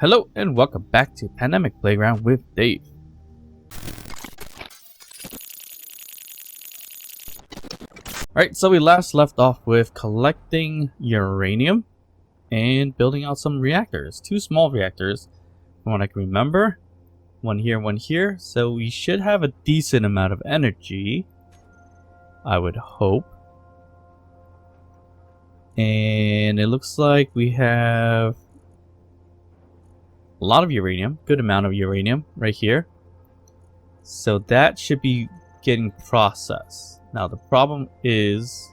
Hello and welcome back to Pandemic Playground with Dave. Alright, so we last left off with collecting uranium and building out some reactors. Two small reactors, from what I can remember. One here, one here. So we should have a decent amount of energy, I would hope. And it looks like we have a lot of uranium, good amount of uranium right here. So that should be getting processed. Now the problem is,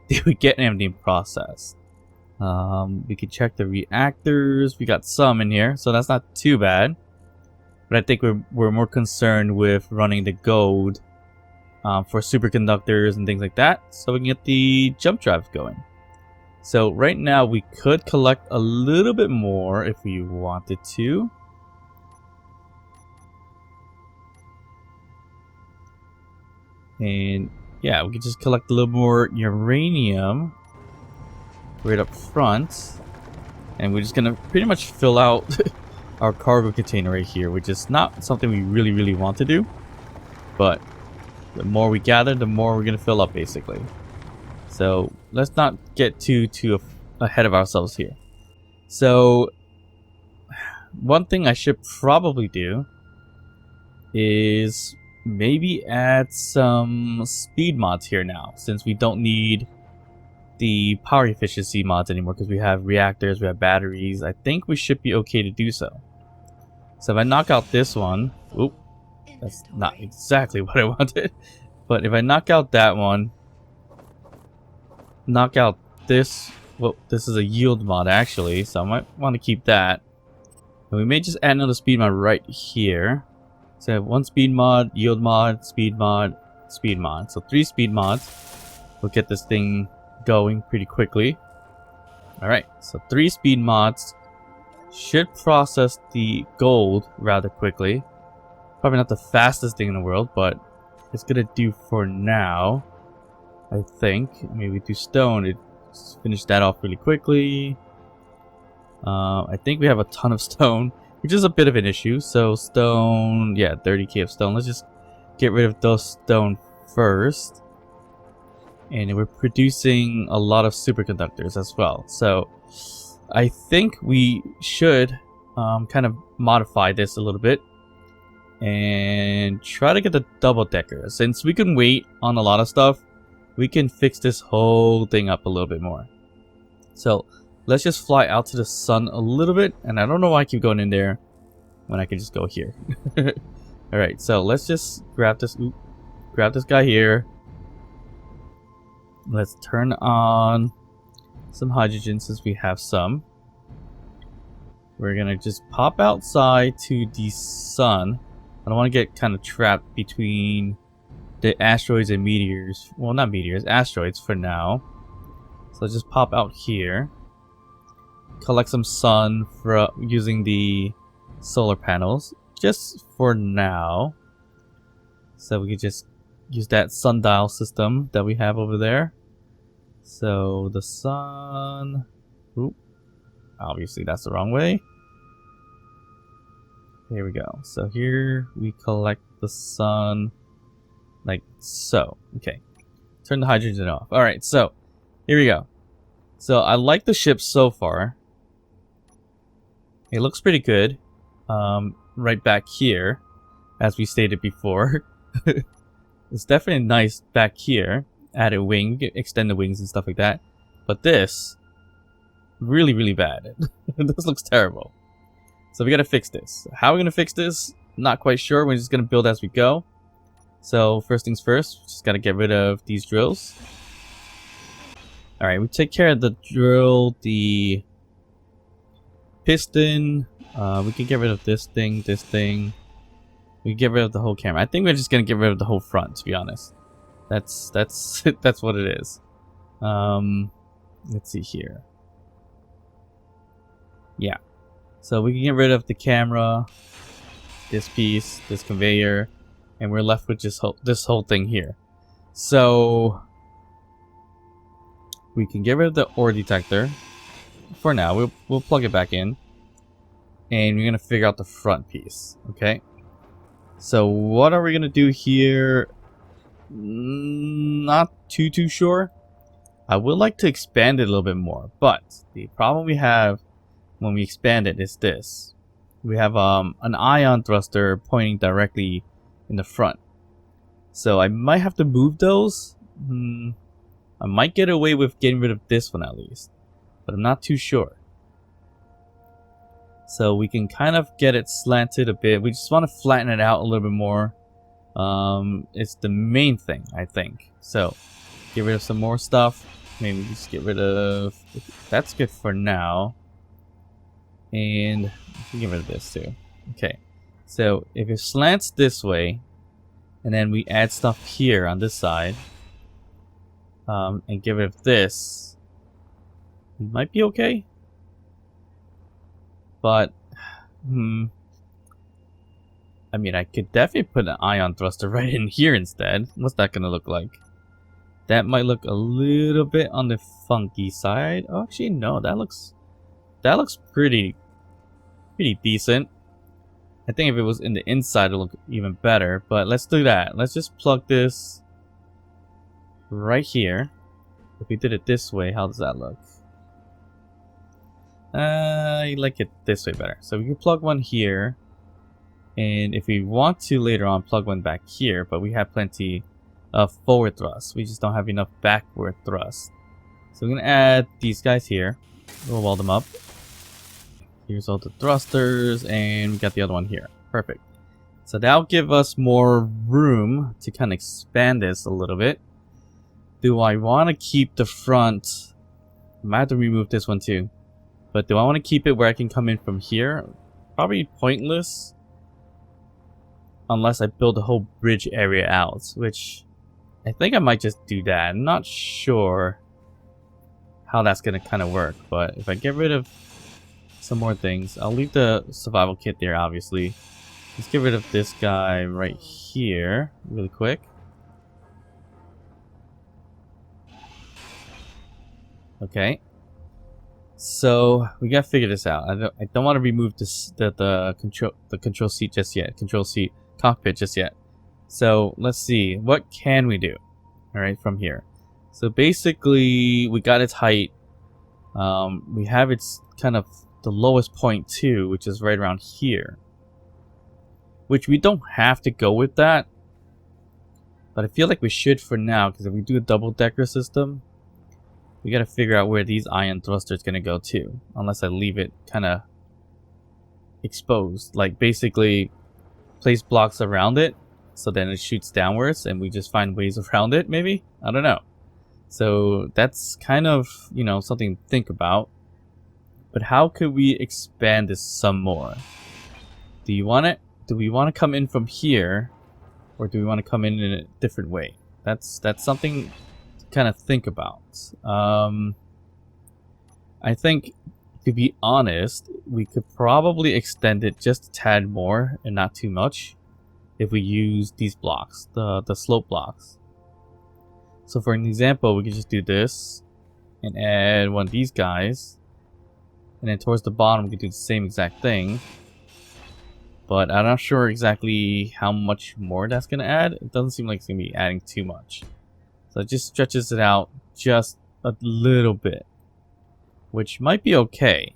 did we get anything processed? We can check the reactors. We got some in here, so that's not too bad. But I think we're more concerned with running the gold for superconductors and things like that, so we can get the jump drives going. So right now we could collect a little bit more if we wanted to. And yeah, we could just collect a little more uranium right up front. And we're just gonna pretty much fill out our cargo container right here, which is not something we really want to do. But the more we gather, the more we're gonna fill up basically. So let's not get too ahead of ourselves here. So one thing I should probably do is maybe add some speed mods here now, since we don't need the power efficiency mods anymore because we have reactors, we have batteries. I think we should be okay to do so. So if I knock out this one, oop, that's not exactly what I wanted. But if I knock out that one, knock out this, well, this is a yield mod actually, so I might want to keep that. And we may just add another speed mod right here. So I have one speed mod, yield mod, speed mod, speed mod. So 3 speed mods will get this thing going pretty quickly. Alright, so 3 speed mods should process the gold rather quickly. Probably not the fastest thing in the world, but it's gonna do for now, I think. Maybe do stone, it finish that off really quickly. I think we have a ton of stone, which is a bit of an issue. So stone, yeah, 30k of stone. Let's just get rid of those stone first. And we're producing a lot of superconductors as well. So I think we should kind of modify this a little bit and try to get the double decker. Since we can wait on a lot of stuff, we can fix this whole thing up a little bit more. So let's just fly out to the sun a little bit. And I don't know why I keep going in there when I can just go here. Alright, so let's just grab this, grab this guy here. Let's turn on some hydrogen since we have some. We're gonna just pop outside to the sun. I don't want to get kind of trapped between the asteroids and meteors. Well, not meteors, asteroids for now. So let's just pop out here. Collect some sun for using the solar panels. Just for now. So we can just use that sundial system that we have over there. So the sun. Oop. Obviously that's the wrong way. Here we go. So here we collect the sun. Like so. Okay. Turn the hydrogen off. Alright, so here we go. So I like the ship so far. It looks pretty good. Right back here, as we stated before. It's definitely nice back here. Add a wing, extend the wings and stuff like that. But this, really bad. This looks terrible. So we gotta fix this. How are we gonna fix this? Not quite sure. We're just gonna build as we go. So first things first, just gotta get rid of these drills. Alright, we take care of the drill, the piston. We can get rid of this thing. We can get rid of the whole camera. I think we're just gonna get rid of the whole front, to be honest. That's that's what it is. Let's see here. Yeah. So we can get rid of the camera, this piece, this conveyor, and we're left with just this whole thing here. So we can get rid of the ore detector for now. We'll plug it back in. and we're gonna figure out the front piece. Okay. So what are we gonna do here? Not too sure. I would like to expand it a little bit more, but the problem we have when we expand it is this. We have an ion thruster pointing directly in the front. So I might have to move those. I might get away with getting rid of this one at least, but I'm not too sure. So we can kind of get it slanted a bit. We just want to flatten it out a little bit more. It's the main thing, I think. So get rid of some more stuff. Maybe just get rid of... That's good for now. And we can get rid of this too. Okay. So if it slants this way, and then we add stuff here on this side, and get rid of this, it might be okay. But, I mean, I could definitely put an ion thruster right in here instead. What's that gonna look like? That might look a little bit on the funky side. Oh, actually, no, that looks pretty decent. I think if it was in the inside, it'll look even better. But let's do that. Let's just plug this right here. If we did it this way, how does that look? I like it this way better. So we can plug one here, and if we want to later on plug one back here, but we have plenty of forward thrust. We just don't have enough backward thrust. So we're gonna add these guys here. We'll weld them up. Here's all the thrusters, and we got the other one here. Perfect. So that'll give us more room to kind of expand this a little bit. Do I want to keep the front? I might have to remove this one too. But do I want to keep it where I can come in from here? Probably pointless. Unless I build the whole bridge area out. Which I think I might just do that. I'm not sure how that's going to kind of work. But if I get rid of some more things. I'll leave the survival kit there, obviously. Let's get rid of this guy right here really quick. Okay. So we gotta figure this out. I don't want to remove this the control seat just yet. Control seat cockpit just yet. So let's see, what can we do? All right, from here. So basically, we got its height. We have its kind of the lowest point too, which is right around here. Which we don't have to go with that, but I feel like we should for now, because if we do a double-decker system, we gotta figure out where these ion thrusters gonna go to, unless I leave it kind of exposed. Like basically place blocks around it, so then it shoots downwards, and we just find ways around it, maybe? I don't know. So that's kind of, you know, something to think about. But how could we expand this some more? Do you want it? Do we want to come in from here, or do we want to come in a different way? That's something to kind of think about. I think, to be honest, we could probably extend it just a tad more and not too much if we use these blocks, the slope blocks. So for an example, we could just do this and add one of these guys, and then towards the bottom we could do the same exact thing. But I'm not sure exactly how much more that's going to add. It doesn't seem like it's going to be adding too much. So it just stretches it out just a little bit, which might be okay.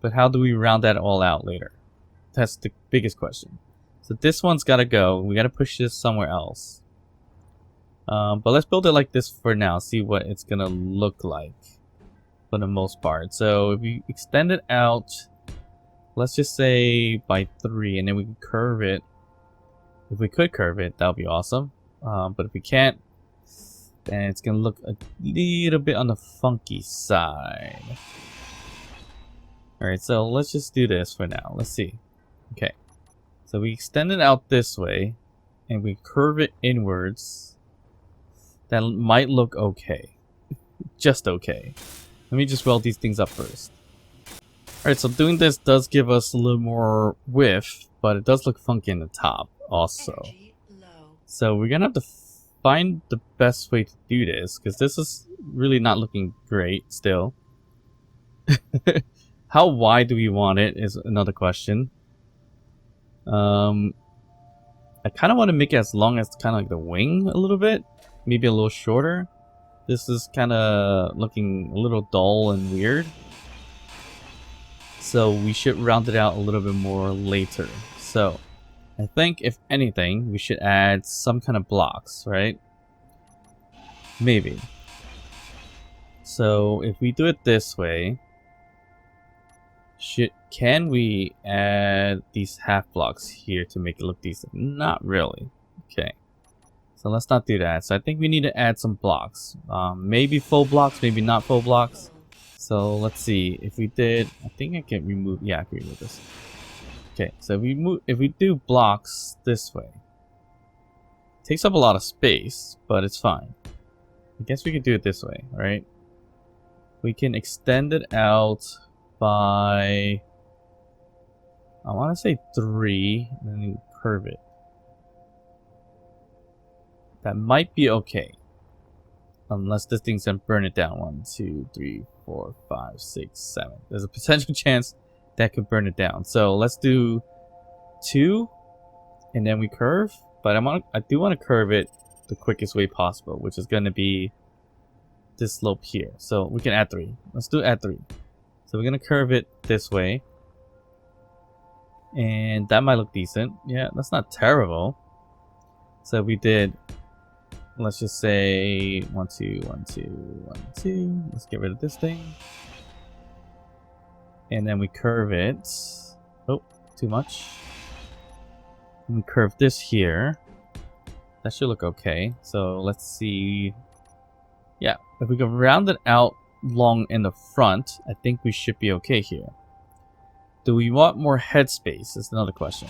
But how do we round that all out later? That's the biggest question. So this one's got to go. We got to push this somewhere else. But let's build it like this for now. See what it's going to look like for the most part. So if we extend it out, let's just say by 3, and then we can curve it. If we could curve it, that would be awesome. But if we can't, then it's going to look a little bit on the funky side. Alright, so let's just do this for now. Let's see. Okay. So we extend it out this way, and we curve it inwards. That might look okay. Just okay. Let me just weld these things up first. Alright, so doing this does give us a little more width, but it does look funky in the top also. So we're gonna have to find the best way to do this, because this is really not looking great still. How wide do we want it is another question. I kind of want to make it as long as kind of like the wing a little bit. Maybe a little shorter. This is kind of looking a little dull and weird. So we should round it out a little bit more later. So I think if anything, we should add some kind of blocks, right? Maybe. So if we do it this way, can we add these half blocks here to make it look decent? Not really. Okay. So let's not do that. So I think we need to add some blocks. Maybe full blocks, maybe not full blocks. So let's see. If we did, I think I can remove. Yeah, I can remove this. Okay. So if we do blocks this way, it takes up a lot of space, but it's fine. I guess we could do it this way, right? We can extend it out by, I want to say 3, and then curve it. That might be okay. Unless this thing's gonna burn it down. 1, 2, 3, 4, 5, 6, 7. There's a potential chance that could burn it down. So let's do 2, and then we curve. But I do want to curve it the quickest way possible, which is gonna be this slope here. So we can add 3. Let's do add 3. So we're gonna curve it this way. And that might look decent. Yeah, that's not terrible. So we did, let's just say 1, 2, 1, 2, 1, 2. Let's get rid of this thing. And then we curve it. Oh, too much. And we curve this here. That should look okay. So let's see. Yeah, if we can round it out long in the front, I think we should be okay here. Do we want more headspace? That's another question.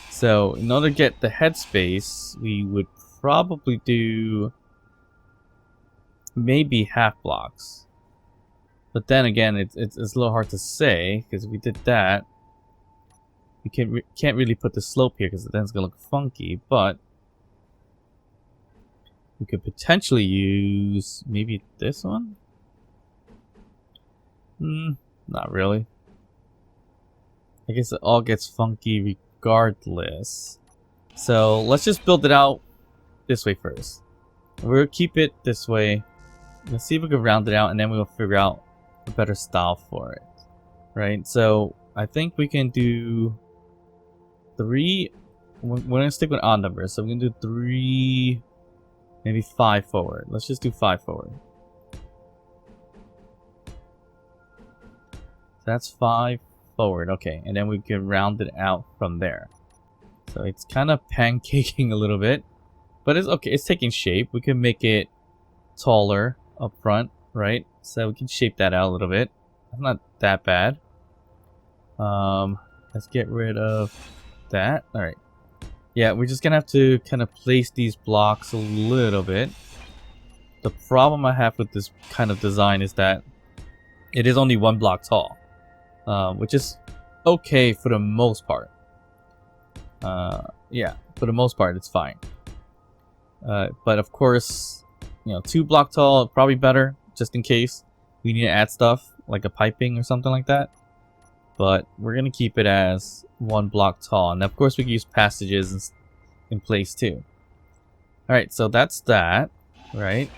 So in order to get the headspace, we would probably do maybe half blocks. But then again, it's a little hard to say, because if we did that, we can't really put the slope here because then it's gonna look funky. But we could potentially use maybe this one. Not really. I guess it all gets funky regardless. So let's just build it out this way first. We'll keep it this way. Let's see if we can round it out, and then we'll figure out a better style for it. Right? So I think we can do 3. We're gonna stick with odd numbers. So we're gonna do 3, maybe 5 forward. Let's just do 5 forward. So that's 5 forward. Okay, and then we can round it out from there. So it's kind of pancaking a little bit, but it's okay. It's taking shape. We can make it taller up front, right? So we can shape that out a little bit. It's not that bad. Let's get rid of that. All right. Yeah, we're just gonna have to kind of place these blocks a little bit. The problem I have with this kind of design is that it is only 1 block tall, which is okay for the most part. Yeah, for the most part, it's fine. But of course, 2 block tall, probably better, just in case we need to add stuff like a piping or something like that. But we're gonna keep it as 1 block tall, and of course we can use passages in place too. All right, so that's that, right?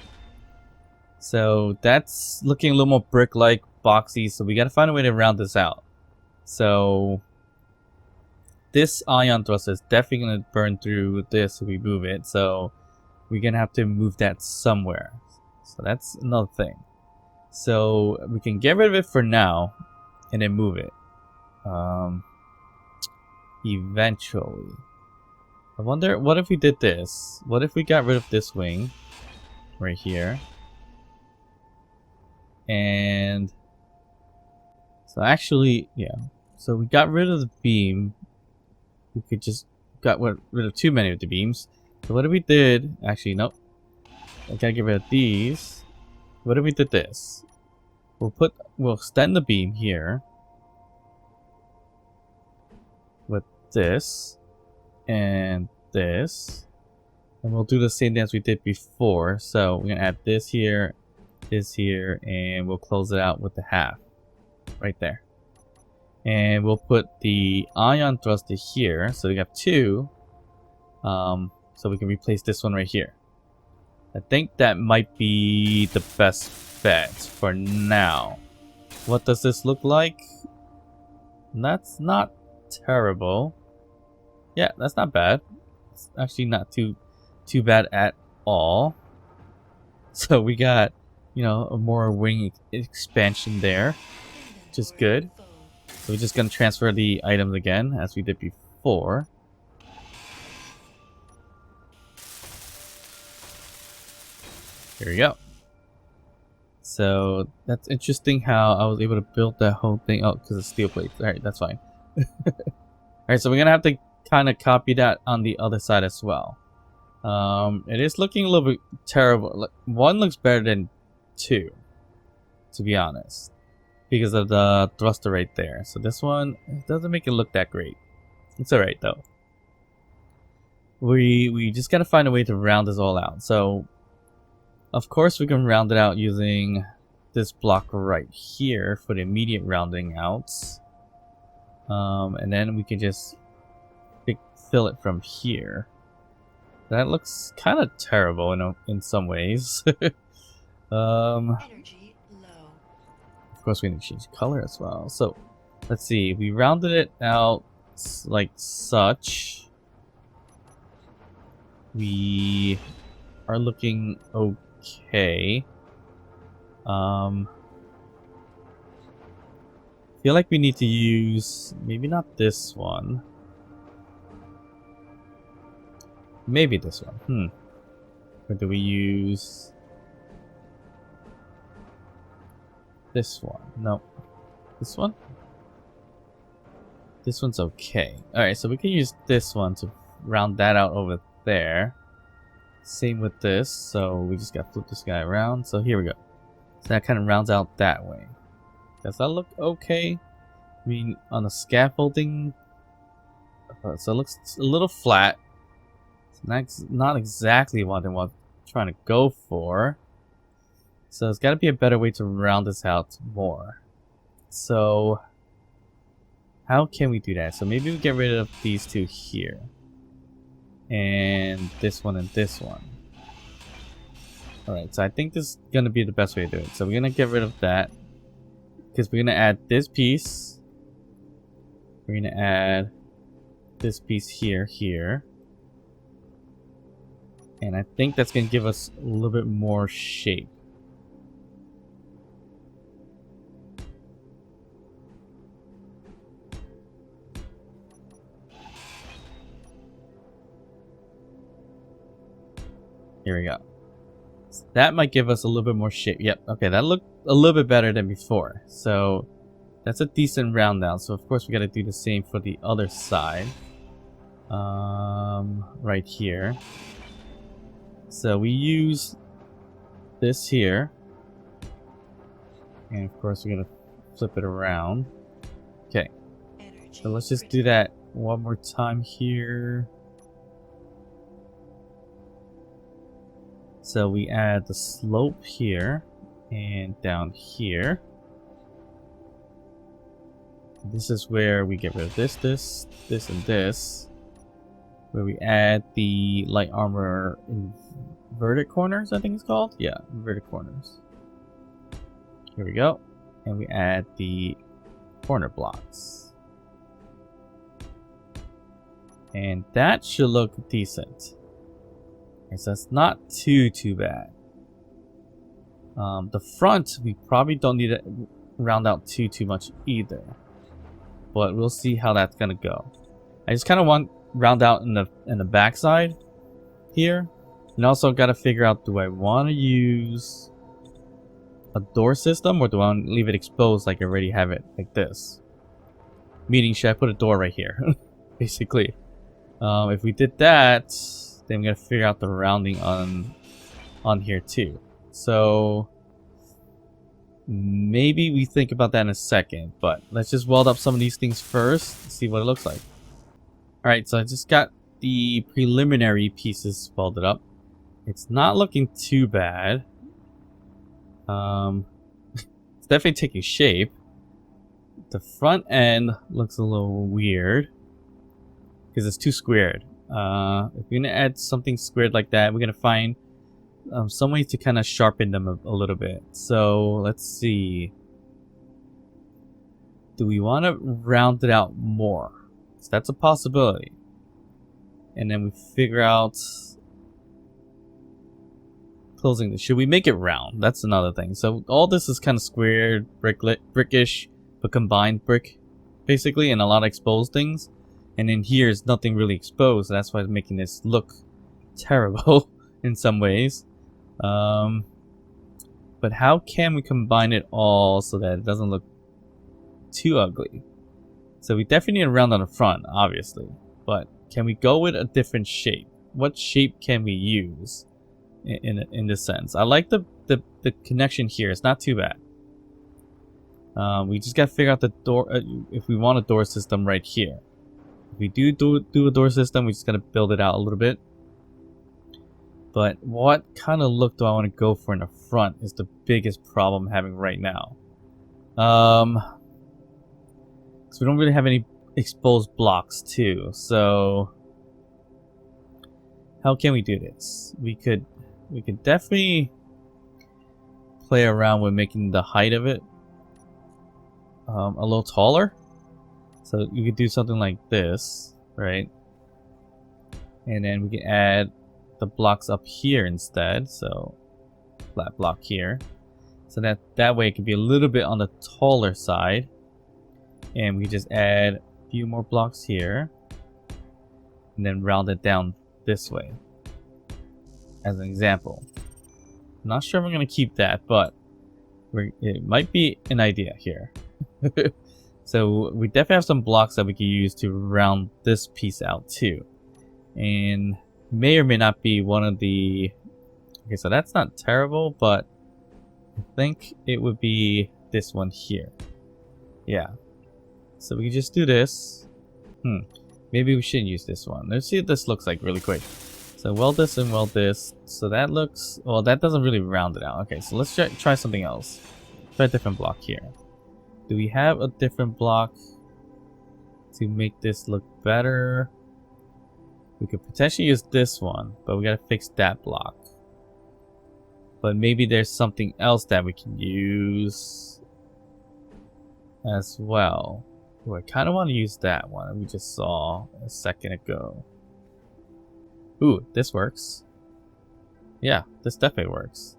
So that's looking a little more brick-like, boxy. So we gotta find a way to round this out. So this ion thruster is definitely gonna burn through this if we move it. So we're gonna have to move that somewhere. So that's another thing. So we can get rid of it for now, and then move it. Eventually. I wonder, what if we did this? What if we got rid of this wing right here? And so actually, yeah. So we got rid of the beam. We could just got rid of too many of the beams. So what if we did? Actually, nope. I gotta get rid of these. What if we did this? We'll extend the beam here with this and this, and we'll do the same thing as we did before. So we're gonna add this here, and we'll close it out with the half. right there. And we'll put the ion thruster here, so we have two. So we can replace this one right here. I think that might be the best bet for now. What does this look like? That's not terrible. Yeah, that's not bad. It's actually not too bad at all. So we got, you know, a more wing expansion there, which is good. So we're just gonna transfer the items again as we did before. Here we go. So that's interesting how I was able to build that whole thing. Oh, because it's steel plates. Alright, that's fine. Alright, so we're gonna have to kind of copy that on the other side as well. It is looking a little bit terrible. One looks better than two, to be honest, because of the thruster right there. So this one doesn't make it look that great. It's alright though. We just gotta find a way to round this all out. So of course we can round it out using this block right here for the immediate rounding outs. And then we can just fill it from here. That looks kind of terrible in some ways. Energy low. Of course we need to change color as well. So let's see, we rounded it out like such. We are looking okay. Feel like we need to use maybe not this one. Maybe this one. Or do we use this one? No. This one? This one's okay. Alright, so we can use this one to round that out over there. Same with this, so we just gotta flip this guy around. So here we go. So that kind of rounds out that way. Does that look okay? I mean, on the scaffolding, so it looks a little flat. It's not exactly what I'm trying to go for. So there's got to be a better way to round this out more. So how can we do that? So maybe we get rid of these two here. And this one and this one. Alright, so I think this is going to be the best way to do it. So we're going to get rid of that. Because we're going to add this piece. We're going to add this piece here. And I think that's going to give us a little bit more shape. Here we go. So that might give us a little bit more shape. Yep, okay, that looked a little bit better than before. So that's a decent round down. So of course we got to do the same for the other side. Right here. So we use this here. And of course we're going to flip it around. Okay. So let's just do that one more time here. So we add the slope here and down here. This is where we get rid of this, and this. Where we add the light armor inverted corners, I think it's called. Yeah, inverted corners. Here we go. And we add the corner blocks. And that should look decent. So that's not too bad. The front, we probably don't need to round out too much either. But we'll see how that's gonna go. I just kind of want round out in the backside here, and also got to figure out, do I want to use a door system or do I want to leave it exposed like I already have it like this? Meaning, should I put a door right here? Basically, if we did that, then we gotta figure out the rounding on here too. So maybe we think about that in a second, but let's just weld up some of these things first and see what it looks like. Alright, so I just got the preliminary pieces welded up. It's not looking too bad. It's definitely taking shape. The front end looks a little weird because it's too squared. If we're gonna add something squared like that, we're gonna find some way to kind of sharpen them a little bit. So let's see. Do we want to round it out more? So that's a possibility. And then we figure out closing this. Should we make it round? That's another thing. So all this is kind of squared, brickish, but combined brick, basically, and a lot of exposed things. And in here is nothing really exposed. That's why it's making this look terrible in some ways. But how can we combine it all so that it doesn't look too ugly? So we definitely need a round on the front, obviously. But can we go with a different shape? What shape can we use in this sense? I like the connection here. It's not too bad. We just gotta figure out the door, if we want a door system right here. If we do a door system, we just gotta build it out a little bit. But what kind of look do I want to go for in the front is the biggest problem I'm having right now. Because we don't really have any exposed blocks too. So how can we do this? We could definitely play around with making the height of it a little taller. So you could do something like this, right? And then we can add the blocks up here instead. So flat block here. So that way it can be a little bit on the taller side. And we just add a few more blocks here. And then round it down this way. As an example. I'm not sure if I'm going to keep that, but it might be an idea here. So we definitely have some blocks that we can use to round this piece out too. And may or may not be one of the... Okay, so that's not terrible, but I think it would be this one here. Yeah. So we can just do this. Maybe we shouldn't use this one. Let's see what this looks like really quick. So weld this and weld this. So that looks... Well, that doesn't really round it out. Okay, so let's try something else. Try a different block here. Do we have a different block to make this look better? We could potentially use this one, but we gotta fix that block. But maybe there's something else that we can use as well. Ooh, I kind of want to use that one we just saw a second ago. Ooh, this works. Yeah, this definitely works.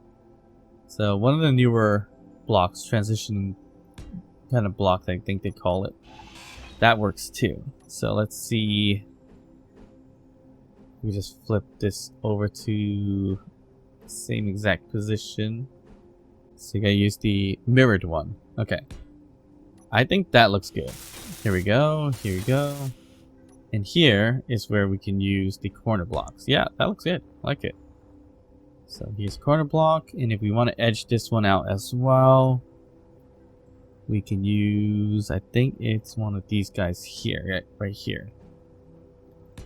So one of the newer blocks, transition kind of block, I think they call it, that works too. So let's see. We just flip this over to same exact position. So you gotta use the mirrored one. Okay. I think that looks good. Here we go. Here we go. And here is where we can use the corner blocks. Yeah, that looks good. I like it. So here's corner block. And if we want to edge this one out as well, we can use, I think it's one of these guys here, right here.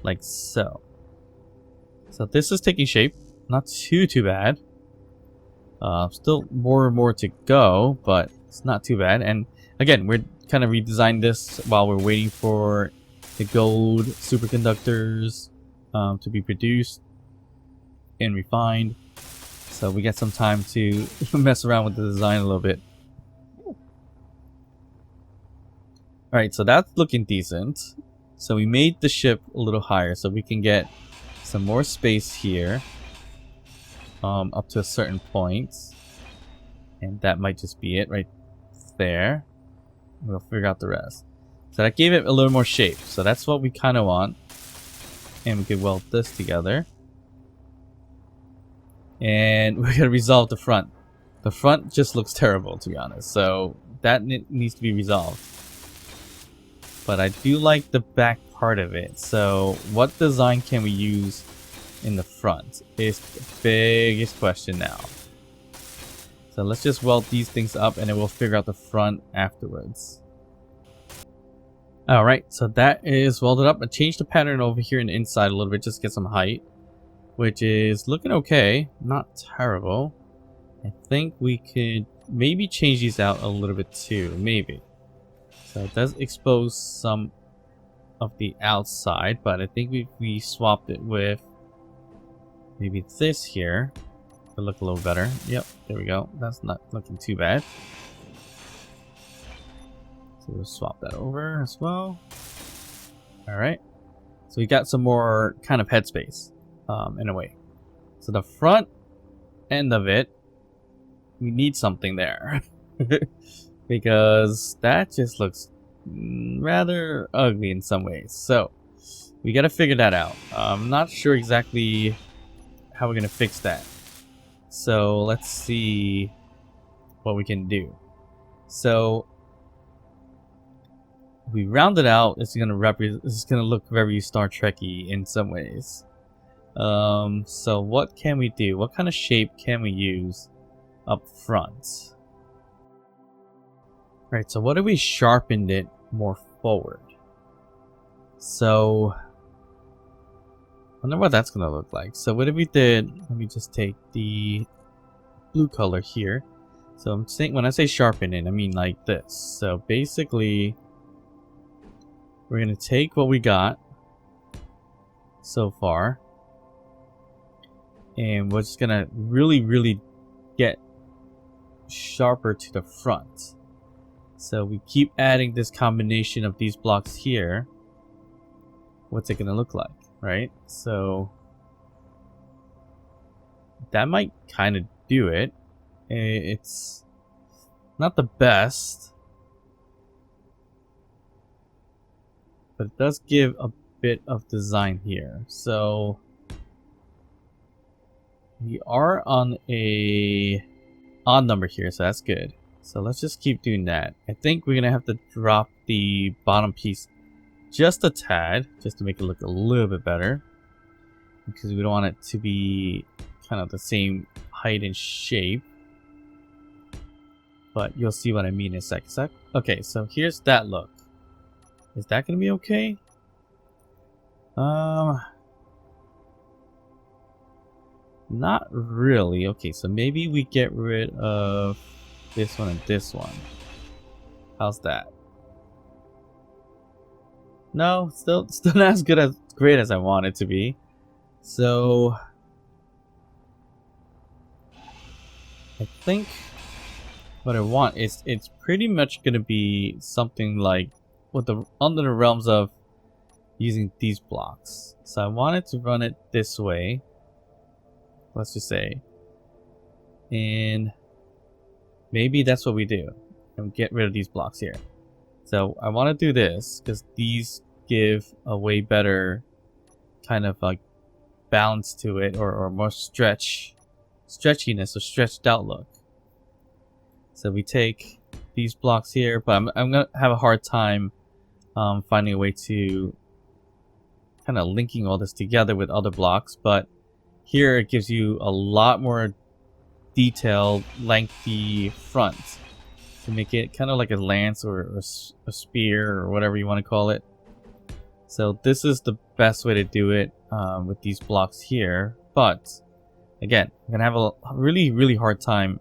Like so. So this is taking shape. Not too bad. Still more and more to go, but it's not too bad. And again, we're kind of redesigned this while we're waiting for the gold superconductors to be produced and refined. So we get some time to mess around with the design a little bit. Alright, so that's looking decent. So we made the ship a little higher so we can get some more space here. Up to a certain point. And that might just be it right there. We'll figure out the rest. So that gave it a little more shape. So that's what we kind of want. And we can weld this together. And we're going to resolve the front. The front just looks terrible, to be honest. So that needs to be resolved. But I do like the back part of it. So what design can we use in the front is the biggest question now. So let's just weld these things up and then we'll figure out the front afterwards. Alright, so that is welded up. I changed the pattern over here in the inside a little bit just to get some height, which is looking okay. Not terrible. I think we could maybe change these out a little bit too. Maybe. So it does expose some of the outside, but I think if we swapped it with maybe this here, it'll look a little better. Yep, there we go. That's not looking too bad. So we'll swap that over as well. Alright. So we got some more kind of headspace, in a way. So the front end of it, we need something there. Because that just looks rather ugly in some ways. So we gotta figure that out. I'm not sure exactly how we're gonna fix that. So let's see what we can do. So we round it out. It's gonna look very Star Trek-y in some ways. So what can we do? What kind of shape can we use up front? Right, so what if we sharpened it more forward? So I wonder what that's gonna look like. So what if we did, let me just take the blue color here. So I'm saying, when I say sharpen it, I mean like this. So basically we're gonna take what we got so far, and we're just gonna really get sharper to the front. So we keep adding this combination of these blocks here. What's it gonna look like, right? So that might kind of do it. It's not the best, but it does give a bit of design here. So we are on a odd number here, so that's good. So let's just keep doing that. I think we're gonna have to drop the bottom piece just a tad, just to make it look a little bit better, because we don't want it to be kind of the same height and shape. But you'll see what I mean in a sec. Okay, so here's that look. Is that gonna be okay? Not really. Okay, so maybe we get rid of this one and this one. How's that? No, still not as great as I want it to be. So I think what I want is, it's pretty much gonna be something like with the under the realms of using these blocks. So I wanted to run it this way, let's just say, and maybe that's what we do, and get rid of these blocks here. So I want to do this because these give a way better kind of like balance to it, or more stretchiness or stretched out look. So we take these blocks here, but I'm gonna have a hard time finding a way to kind of linking all this together with other blocks. But here it gives you a lot more detailed, lengthy front to make it kind of like a lance or a spear or whatever you want to call it. So this is the best way to do it with these blocks here. But again, I'm gonna have a really hard time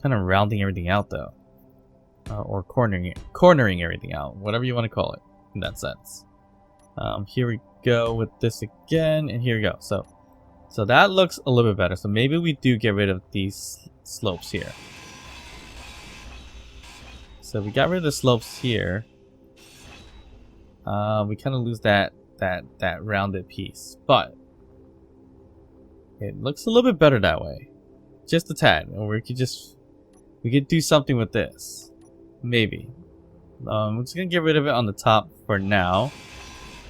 kind of rounding everything out though, or cornering everything out, whatever you want to call it in that sense. Here we go with this again, and here we go. So that looks a little bit better. So maybe we do get rid of these slopes here. So we got rid of the slopes here. We kind of lose that rounded piece, but it looks a little bit better that way, just a tad. Or we could do something with this, maybe. I'm just gonna get rid of it on the top for now,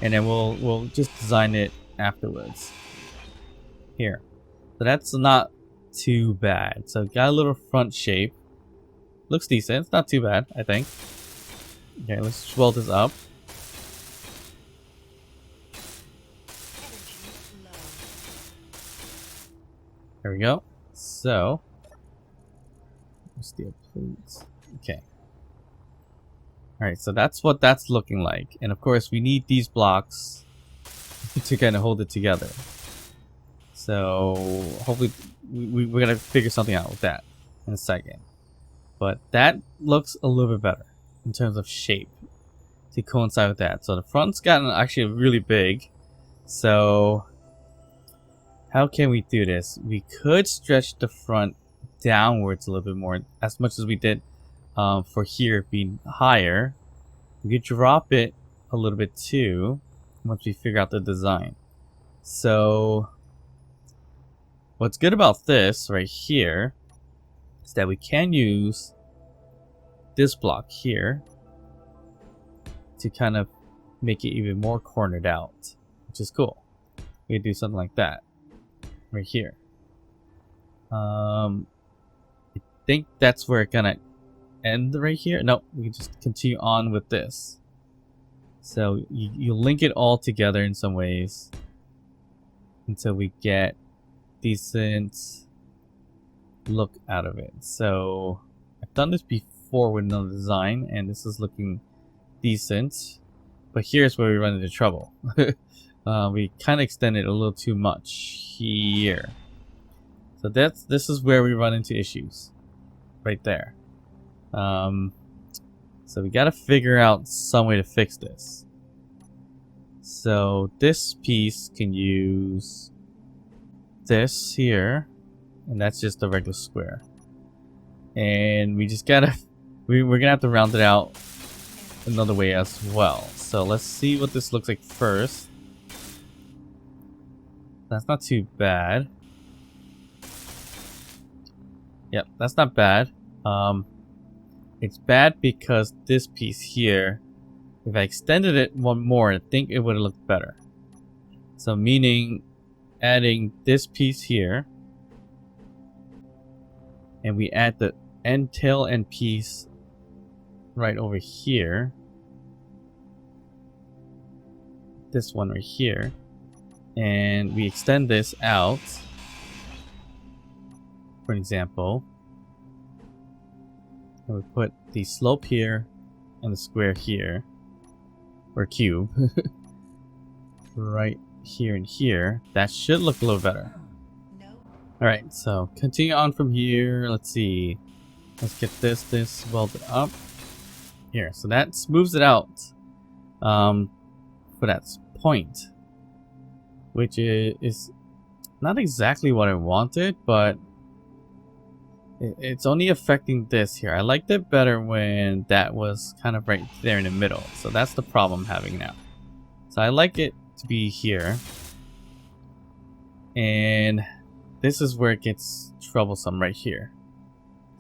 and then we'll just design it afterwards. Here, so that's not too bad. So got a little front shape, looks decent. It's not too bad, I think. Okay, let's swell this up. There we go. So steel plates. Okay. Alright, so that's what that's looking like. And of course we need these blocks to kind of hold it together. So hopefully we're going to figure something out with that in a second. But that looks a little bit better in terms of shape. to coincide with that. So the front's gotten actually really big. So how can we do this? We could stretch the front downwards a little bit more, as much as we did for here being higher. We could drop it a little bit too once we figure out the design. So what's good about this right here is that we can use this block here to kind of make it even more cornered out, which is cool. We could do something like that right here. I think that's where it's gonna end right here. No, we can just continue on with this. So you link it all together in some ways until we get decent look out of it. So I've done this before with another design, and this is looking decent. But here's where we run into trouble. We kind of extended a little too much here. So this is where we run into issues. Right there. So we gotta figure out some way to fix this. So this piece can use this here, and that's just a regular square. And we just gotta, we're gonna have to round it out another way as well. So let's see what this looks like first. That's not too bad. Yep, that's not bad. It's bad because this piece here, if I extended it one more, I think it would have looked better. So meaning adding this piece here, and we add the tail end piece right over here. This one right here. And we extend this out, for example. And we put the slope here and the square here, or cube, right here and here. That should look a little better. Alright, so continue on from here. Let's see. Let's get this welded up. Here, so that smooths it out for that point. Which is not exactly what I wanted, but it's only affecting this here. I liked it better when that was kind of right there in the middle. So that's the problem I'm having now. So I like it to be here. And this is where it gets troublesome right here.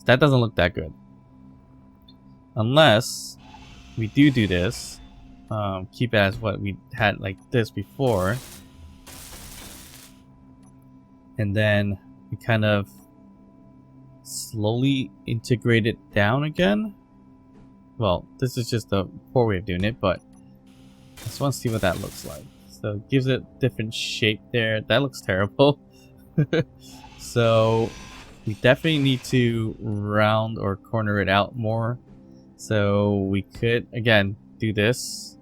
That doesn't look that good. Unless we do this. Keep it as what we had like this before. And then we kind of slowly integrate it down again. Well, this is just a poor way of doing it, but I just want to see what that looks like. So it gives it a different shape there. That looks terrible. So we definitely need to round or corner it out more. So we could, again, do this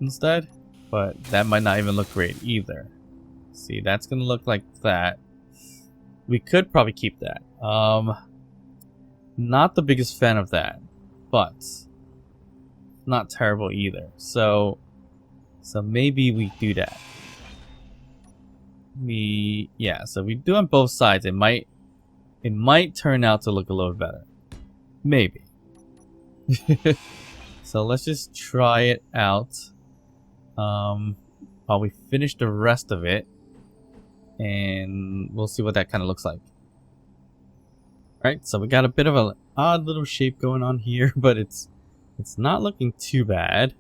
instead, but that might not even look great either. See, that's gonna look like that. We could probably keep that. Not the biggest fan of that, but not terrible either. So maybe we do that. So we do on both sides. It might turn out to look a little better. Maybe. So let's just try it out while we finish the rest of it. And we'll see what that kind of looks like. Alright, so we got a bit of an odd little shape going on here, but it's not looking too bad.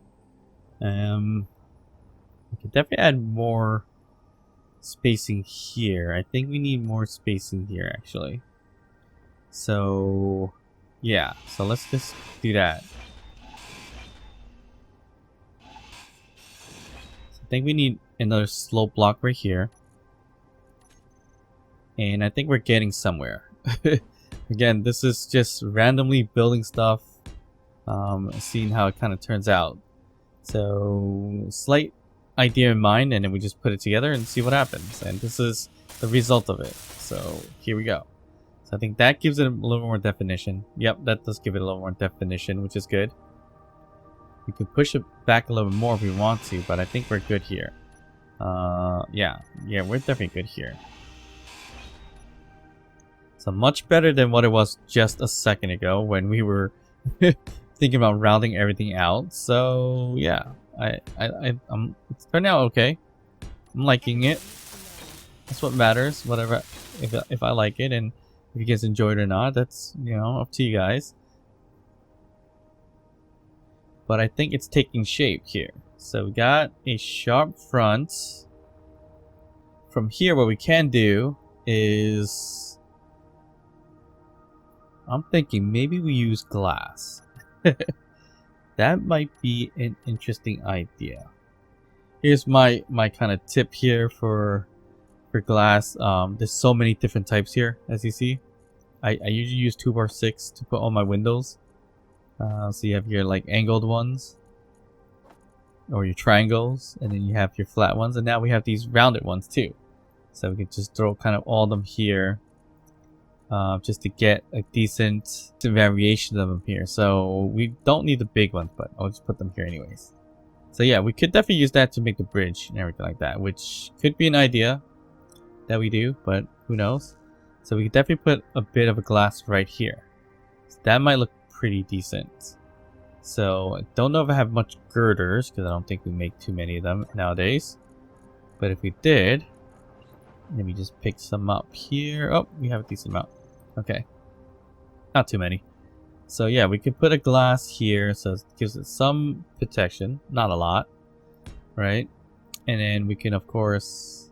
We could definitely add more spacing here. I think we need more spacing here, actually. So, yeah. So let's just do that. So I think we need another slope block right here. And I think we're getting somewhere. Again, this is just randomly building stuff, seeing how it kind of turns out. So, slight idea in mind, and then we just put it together and see what happens. And this is the result of it. So, here we go. So, I think that gives it a little more definition. Yep, that does give it a little more definition, which is good. We could push it back a little bit more if we want to, but I think we're good here. Yeah, we're definitely good here. So much better than what it was just a second ago when we were thinking about rounding everything out. So yeah, it's turning out okay. I'm liking it. That's what matters. Whatever, if I like it and if you guys enjoy it or not, that's, you know, up to you guys. But I think it's taking shape here. So we got a sharp front. From here, what we can do is, I'm thinking maybe we use glass. That might be an interesting idea. Here's my kind of tip here for glass. There's so many different types here, as you see. I usually use 2x6 to put on my windows. So you have your like angled ones, or your triangles, and then you have your flat ones, and now we have these rounded ones too. So we can just throw kind of all of them here, just to get a decent variation of them here. So we don't need the big ones, but I'll just put them here anyways. So yeah, we could definitely use that to make the bridge and everything like that, which could be an idea that we do, but who knows. So we could definitely put a bit of a glass right here. So that might look pretty decent. So I don't know if I have much girders, because I don't think we make too many of them nowadays. But if we did, let me just pick some up here. Oh, we have a decent amount. Okay, not too many. So yeah, we could put a glass here, so it gives it some protection, not a lot, right? And then we can of course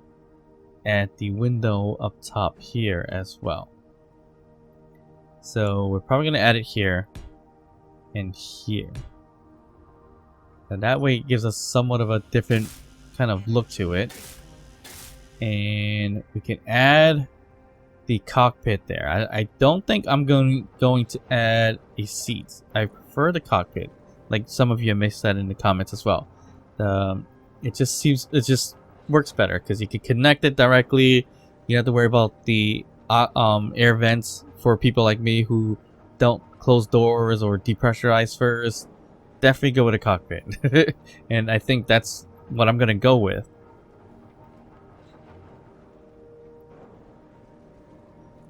add the window up top here as well. So we're probably gonna add it here and here. And that way it gives us somewhat of a different kind of look to it. And we can add the cockpit there. I don't think I'm going to add a seat. I prefer the cockpit. Like some of you may said in the comments as well. It just works better because you can connect it directly. You don't have to worry about the air vents for people like me who don't close doors or depressurize first. Definitely go with a cockpit. And I think that's what I'm gonna go with.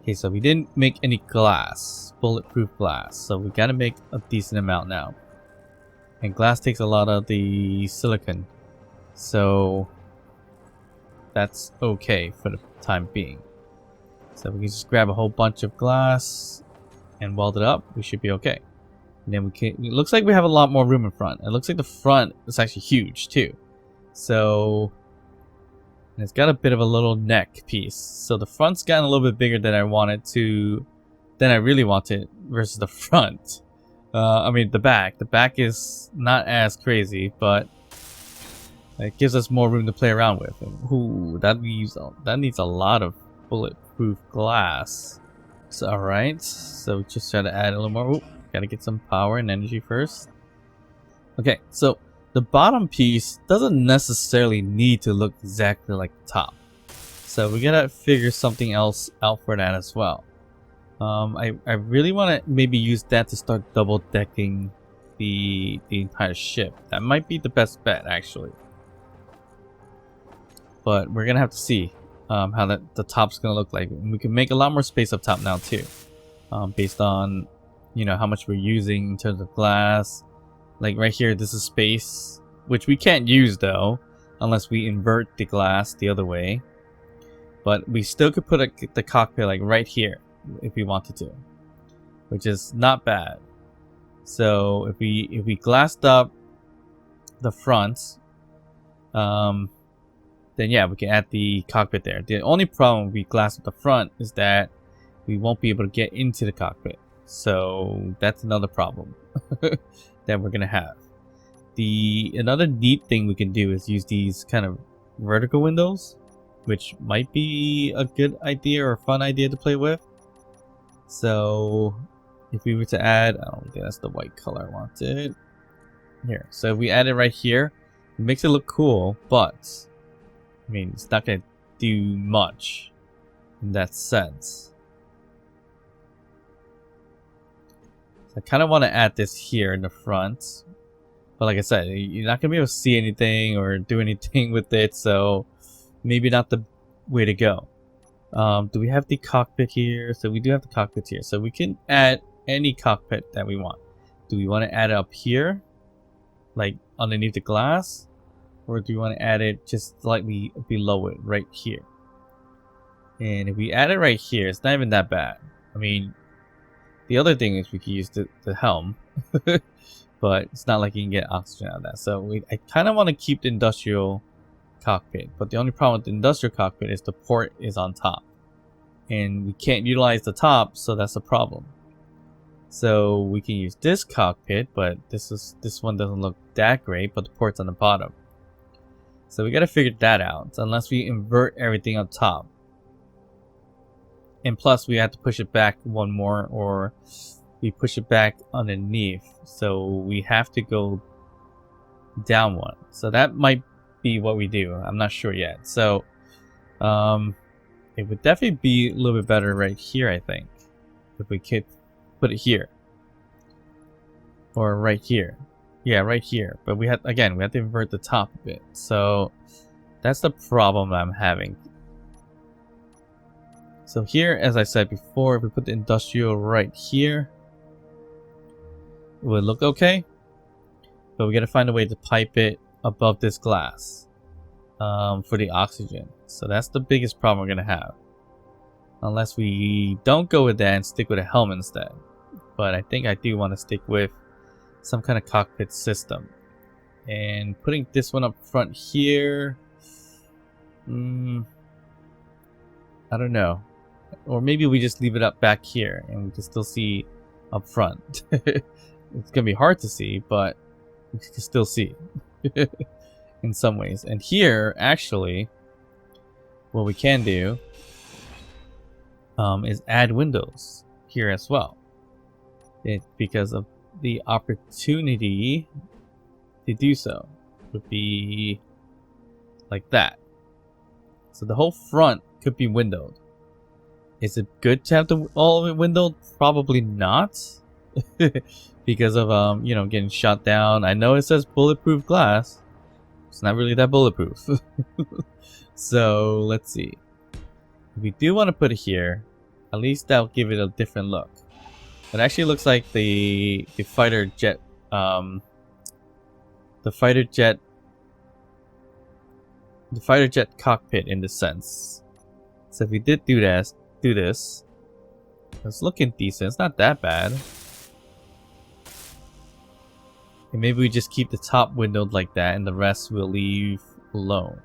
Okay, so we didn't make any glass, bulletproof glass, so we gotta make a decent amount now. And glass takes a lot of the silicon, so that's okay for the time being. So we can just grab a whole bunch of glass and weld it up. We should be okay. And then we can. It looks like we have a lot more room in front. It looks like the front is actually huge too. So. And it's got a bit of a little neck piece. So the front's gotten a little bit bigger than I wanted to, than I really wanted versus the front. I mean the back. The back is not as crazy, but it gives us more room to play around with. And, ooh, that needs a lot of bulletproof glass. So alright, so just try to add a little more. Ooh, gotta get some power and energy first. Okay, so the bottom piece doesn't necessarily need to look exactly like the top. So we gotta figure something else out for that as well. I really want to maybe use that to start double decking the entire ship. That might be the best bet actually. But we're gonna have to see how the top's gonna look like. And we can make a lot more space up top now too. Based on, you know, how much we're using in terms of glass. Like right here, this is space, which we can't use though, unless we invert the glass the other way. But we still could put the cockpit like right here if we wanted to, which is not bad. So if we glassed up the front, then yeah, we can add the cockpit there. The only problem if we glass up the front is that we won't be able to get into the cockpit. So that's another problem that we're gonna have. Another neat thing we can do is use these kind of vertical windows, which might be a good idea or a fun idea to play with. So if we were to add, I don't think that's the white color I wanted. Here, so if we add it right here, it makes it look cool, but I mean it's not gonna do much in that sense. I kind of want to add this here in the front, But like I said, you're not gonna be able to see anything or do anything with it, so maybe not the way to go. Do we have the cockpit here? So we do have the cockpit here, so we can add any cockpit that we want. Do we want to add it up here, like underneath the glass, or do we want to add it just slightly below it, right here? And if we add it right here, it's not even that bad. I mean, the other thing is we can use the helm, but it's not like you can get oxygen out of that. So I kind of want to keep the industrial cockpit, but the only problem with the industrial cockpit is the port is on top, and we can't utilize the top, so that's a problem. So we can use this cockpit, but this one doesn't look that great, but the port's on the bottom. So we got to figure that out, unless we invert everything up top. And plus, we have to push it back one more, or we push it back underneath. So we have to go down one. So that might be what we do. I'm not sure yet. So it would definitely be a little bit better right here, I think, if we could put it here or right here. Yeah, right here. But we have to invert the top a bit. So that's the problem I'm having. So here, as I said before, if we put the industrial right here, it would look okay. But we gotta find a way to pipe it above this glass for the oxygen. So that's the biggest problem we're gonna have. Unless we don't go with that and stick with a helm instead. But I think I do want to stick with some kind of cockpit system. And putting this one up front here, I don't know. Or maybe we just leave it up back here and we can still see up front. It's gonna be hard to see, but we can still see in some ways. And here, actually, what we can do is add windows here as well. Because of the opportunity to do so would be like that. So the whole front could be windowed. Is it good to have all of it windowed? Probably not. Because of getting shot down. I know it says bulletproof glass. It's not really that bulletproof. So let's see. If we do want to put it here, at least that'll give it a different look. It actually looks like the fighter jet cockpit in this sense. So if we did do this, it's looking decent. It's not that bad. And maybe we just keep the top windowed like that, and the rest we'll leave alone.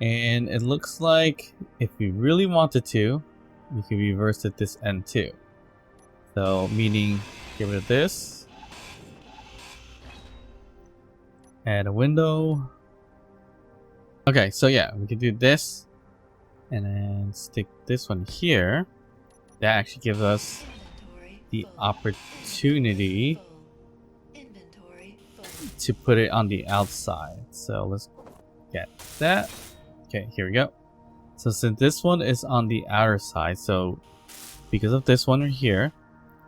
And it looks like if we really wanted to, we can reverse it this end too. So meaning get rid of this, add a window. Okay, so yeah, we can do this and then stick this one here. That actually gives us the opportunity to put it on the outside. So let's get that. Okay, here we go. So since this one is on the outer side, so because of this one right here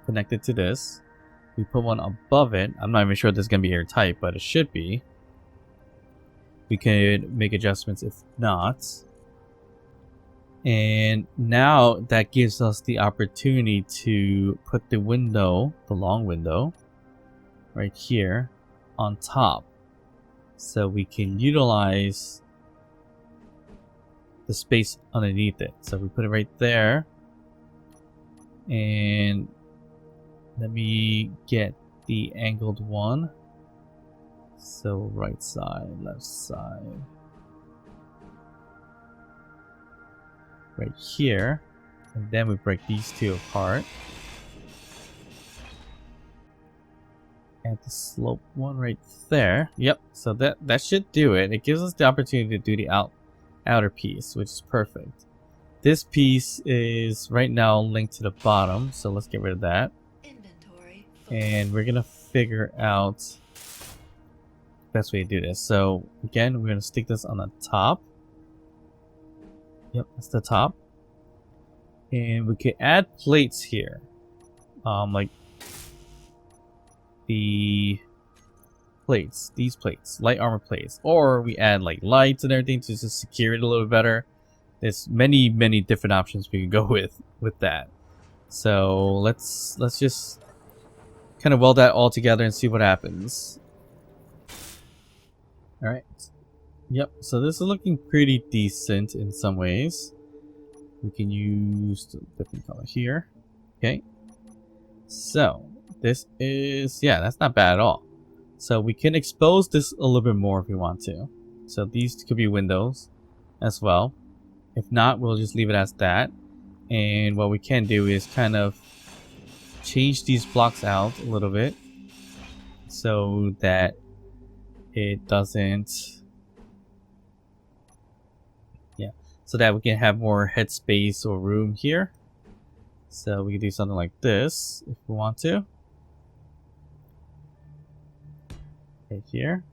connected to this, we put one above it. I'm not even sure this is gonna be airtight, but it should be. We could make adjustments if not. And now that gives us the opportunity to put the window, the long window, right here on top. So we can utilize the space underneath it. So we put it right there. And let me get the angled one. So right side, left side. Right here. And then we break these two apart. And the slope one right there. Yep, so that should do it. It gives us the opportunity to do the outer piece, which is perfect. This piece is right now linked to the bottom, so let's get rid of that. And we're gonna figure out the best way to do this. So again, we're gonna stick this on the top. Yep, that's the top. And we can add plates here. Like the plates, these plates, light armor plates, or we add like lights and everything to just secure it a little better. There's many different options we can go with that. So let's just kind of weld that all together and see what happens. All right. Yep. So this is looking pretty decent in some ways. We can use a different color here. Okay. So this is, yeah, that's not bad at all. So we can expose this a little bit more if we want to. So these could be windows as well. If not, we'll just leave it as that. And what we can do is kind of change these blocks out a little bit so that it doesn't, yeah, so that we can have more headspace or room here. So we can do something like this if we want to. Right here.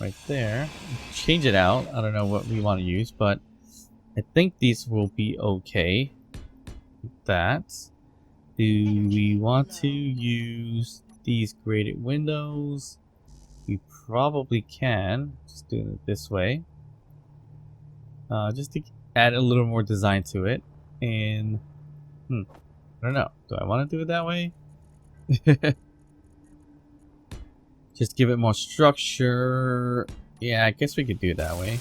Right there. Change it out. I don't know what we want to use, but I think these will be okay. That. Do we want to use these graded windows? We probably can. Just do it this way. Just to add a little more design to it. And I don't know. Do I want to do it that way? Just give it more structure. Yeah, I guess we could do it that way.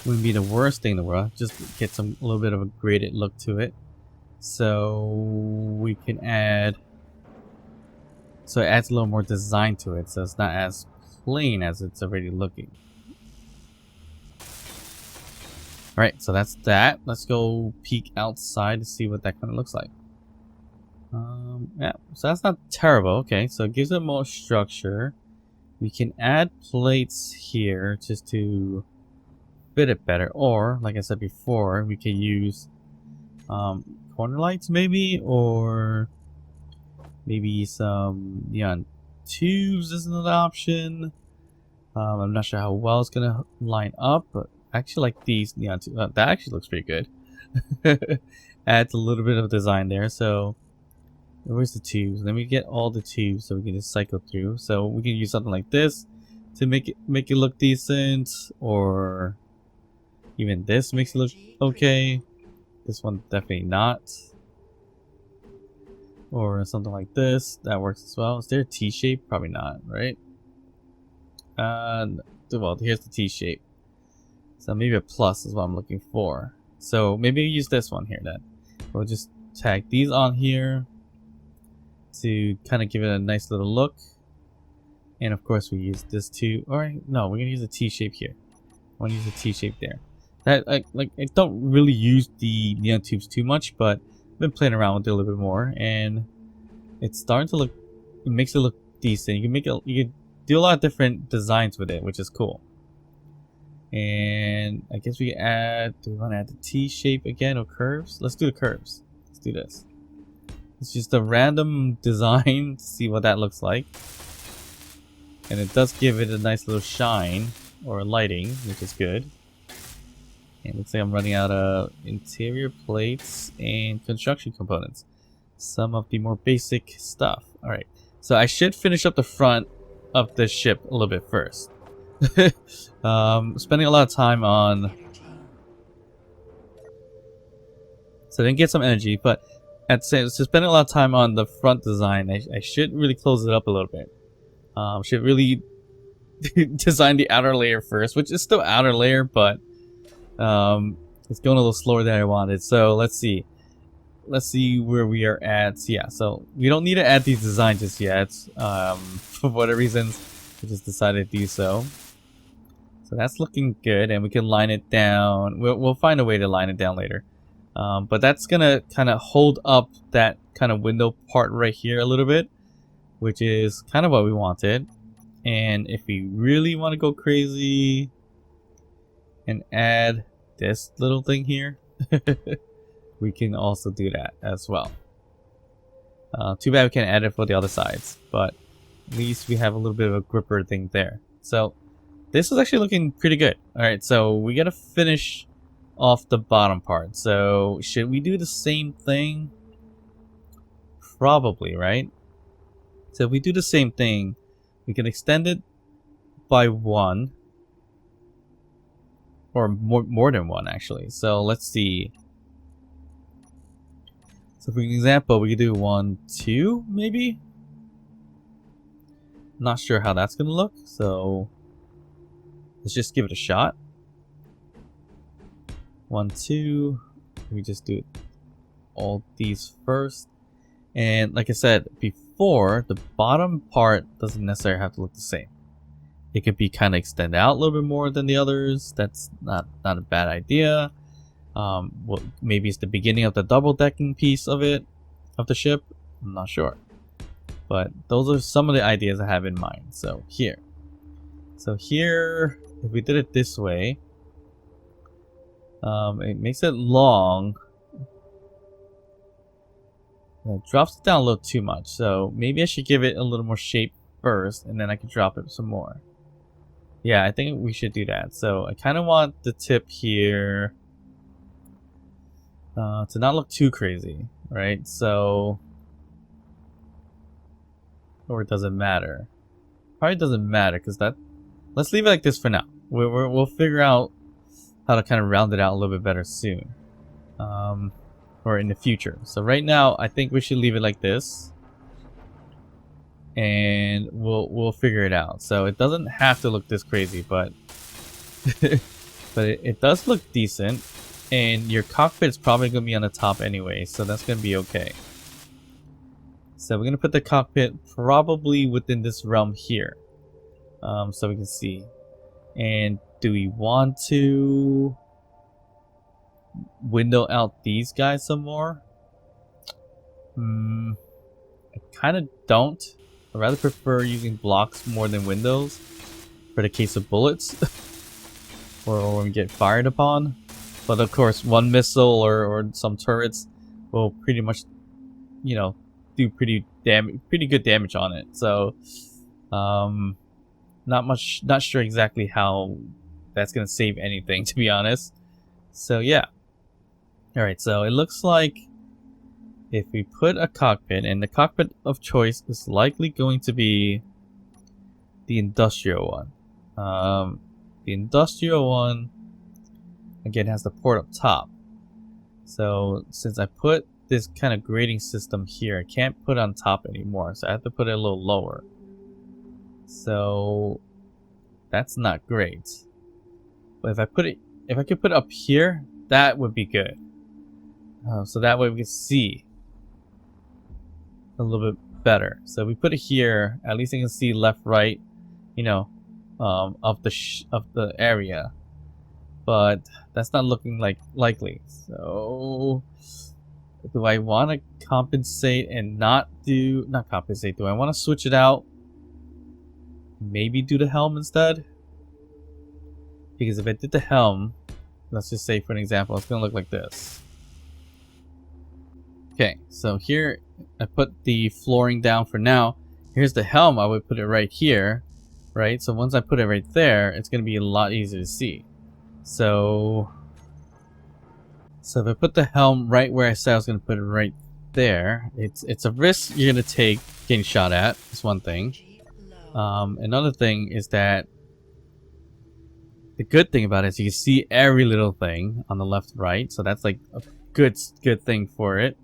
Wouldn't be the worst thing in the world. Just get a little bit of a graded look to it. So we can add, so it adds a little more design to it, so it's not as plain as it's already looking. Alright, so that's that. Let's go peek outside to see what that kind of looks like. Yeah, so that's not terrible. Okay, so it gives it more structure. We can add plates here just to fit it better, or like I said before, we can use corner lights maybe, or maybe some neon tubes is another option. I'm not sure how well it's gonna line up, but I actually like these neon tubes. That actually looks pretty good. Adds a little bit of design there. So where's the tubes? Then we get all the tubes so we can just cycle through. So we can use something like this to make it look decent, or even this makes it look okay. This one definitely not. Or something like this, that works as well. Is there a T shape? Probably not, right? Well, here's the T shape. So maybe a plus is what I'm looking for. So maybe use this one here then. We'll just tag these on here to kind of give it a nice little look. And of course we use this too. Alright, no, we're gonna use a T shape here. I want to use a T shape there. That I don't really use the neon tubes too much, but I've been playing around with it a little bit more, and it's starting to look. It makes it look decent. You can do a lot of different designs with it, which is cool. And I guess we can add. Do we want to add the T shape again or curves? Let's do the curves. Let's do this. It's just a random design to see what that looks like. And it does give it a nice little shine or lighting, which is good. And looks like I'm running out of interior plates and construction components. Some of the more basic stuff. Alright, so I should finish up the front of the ship a little bit first. Spending a lot of time on... So I didn't get some energy, but so spending a lot of time on the front design, I should really close it up a little bit. Should really design the outer layer first, which is still outer layer, but it's going a little slower than I wanted. So let's see where we are at. So yeah, so we don't need to add these designs just yet. For whatever reasons, we just decided to do so. So that's looking good, and we can line it down. We'll find a way to line it down later. But that's gonna kind of hold up that kind of window part right here a little bit, which is kind of what we wanted. And if we really want to go crazy and add this little thing here, we can also do that as well. Too bad we can't add it for the other sides, but at least we have a little bit of a gripper thing there. So this is actually looking pretty good. All right, so we gotta finish off the bottom part. So should we do the same thing? Probably, right? So if we do the same thing, we can extend it by 1. Or more than 1, actually. So let's see. So for example, we could do 1, 2, maybe? Not sure how that's gonna look, so let's just give it a shot. 1, 2. We just do all these first. And like I said before, the bottom part doesn't necessarily have to look the same. It could be kind of extended out a little bit more than the others. That's not a bad idea. Well, maybe it's the beginning of the double decking piece of it, of the ship. I'm not sure. But those are some of the ideas I have in mind. So here, if we did it this way, it makes it long. And it drops it down a little too much. So maybe I should give it a little more shape first, and then I can drop it some more. Yeah, I think we should do that. So I kind of want the tip here to not look too crazy, right? So, or it doesn't matter. Probably doesn't matter because that. Let's leave it like this for now. We'll figure out how to kind of round it out a little bit better soon, or in the future. So right now, I think we should leave it like this. And we'll figure it out. So it doesn't have to look this crazy, but it does look decent. And your cockpit is probably gonna be on the top anyway, so that's gonna be okay. So we're gonna put the cockpit probably within this realm here, so we can see. And do we want to window out these guys some more? I kind of don't. I rather prefer using blocks more than windows for the case of bullets or when we get fired upon. But of course, one missile or some turrets will pretty much, you know, do pretty good damage on it. So, not sure exactly how that's gonna save anything, to be honest. So yeah. All right. So it looks like if we put a cockpit, and the cockpit of choice is likely going to be the industrial one. The industrial one, again, has the port up top. So since I put this kind of grading system here, I can't put it on top anymore. So I have to put it a little lower. So that's not great. But if I could put it up here, that would be good. So that way we can see a little bit better. So we put it here, at least you can see left, right, you know, of the area. But that's not looking likely. So do I want to compensate and not compensate? Do I want to switch it out? Maybe do the helm instead? Because if I did the helm, let's just say for an example, it's gonna look like this. Okay, so here I put the flooring down for now. Here's the helm. I would put it right here, right? So once I put it right there, it's gonna be a lot easier to see. So if I put the helm right where I said I was gonna put it right there, it's a risk you're gonna take getting shot at. That's one thing. Another thing is that the good thing about it is you can see every little thing on the left, right. So that's like a good thing for it.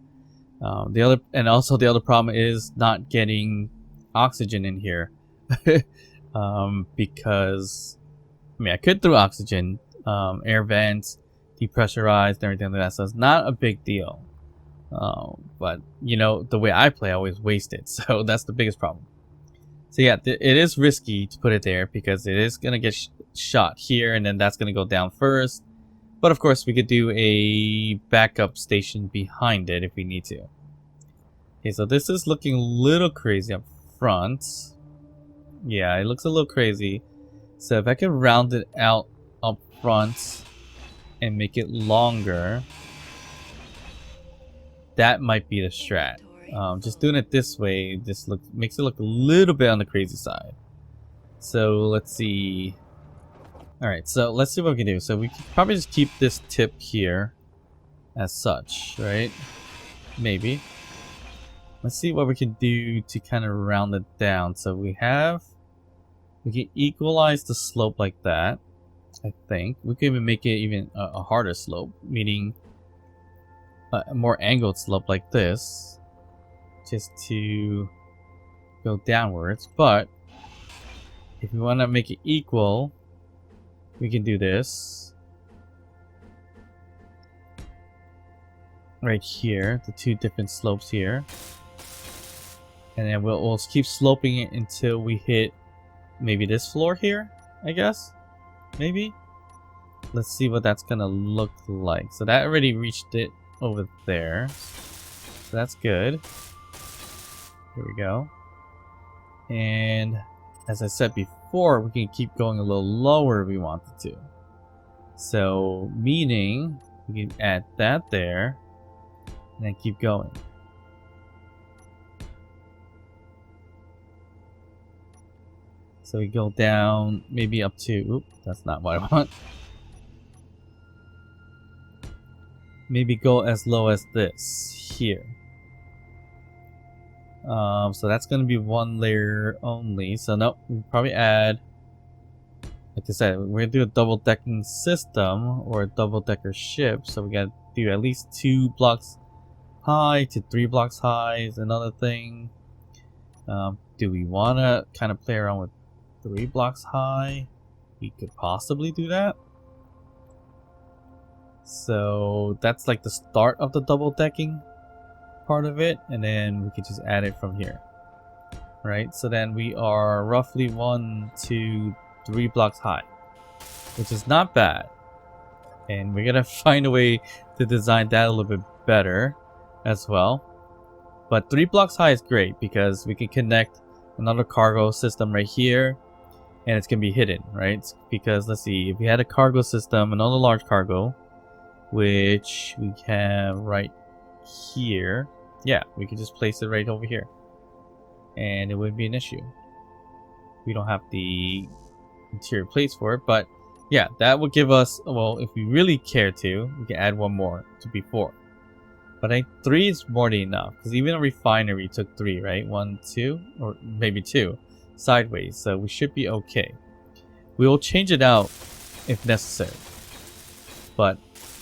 The other problem is not getting oxygen in here, because I mean I could throw oxygen, air vents, depressurized, and everything like that. So it's not a big deal. But you know the way I play, I always waste it. So that's the biggest problem. So yeah, it is risky to put it there because it is gonna get shot here, and then that's gonna go down first. But of course, we could do a backup station behind it if we need to. Okay, so this is looking a little crazy up front. Yeah, it looks a little crazy. So if I could round it out up front and make it longer, that might be the strat. Just doing it this way just makes it look a little bit on the crazy side. So let's see. Alright, so let's see what we can do. So we can probably just keep this tip here as such, right? Maybe. Let's see what we can do to kind of round it down. So we can equalize the slope like that, I think. We can even make it even a harder slope, meaning a more angled slope like this, just to go downwards. But if we want to make it equal, we can do this right here, the two different slopes here, and then we'll keep sloping it until we hit maybe this floor here, I guess. Maybe. Let's see what that's gonna look like. So that already reached it over there, so that's good. Here we go. And as I said before, we can keep going a little lower if we wanted to. So meaning we can add that there and then keep going. So we go down maybe up to, oop, that's not what I want. Maybe go as low as this here. So that's gonna be one layer only. So no, we probably add, like I said, we're gonna do a double-decking system or a double-decker ship. So we gotta do at least 2 blocks high to 3 blocks high is another thing. Do we wanna kind of play around with 3 blocks high? We could possibly do that. So that's like the start of the double-decking part of it, and then we can just add it from here, right? So then we are roughly 1, 2, 3 blocks high, which is not bad, and we're gonna find a way to design that a little bit better as well. But 3 blocks high is great because we can connect another cargo system right here, and it's gonna be hidden, right? Because let's see, if we had a cargo system, another large cargo, which we have right here, yeah, we could just place it right over here and it wouldn't be an issue. We don't have the interior plates for it, but yeah, that would give us, well, if we really care to, we can add 1 more to be 4. But I think 3 is more than enough, because even a refinery took 3, right? 1, 2, or maybe 2 sideways, so we should be okay. We will change it out if necessary. But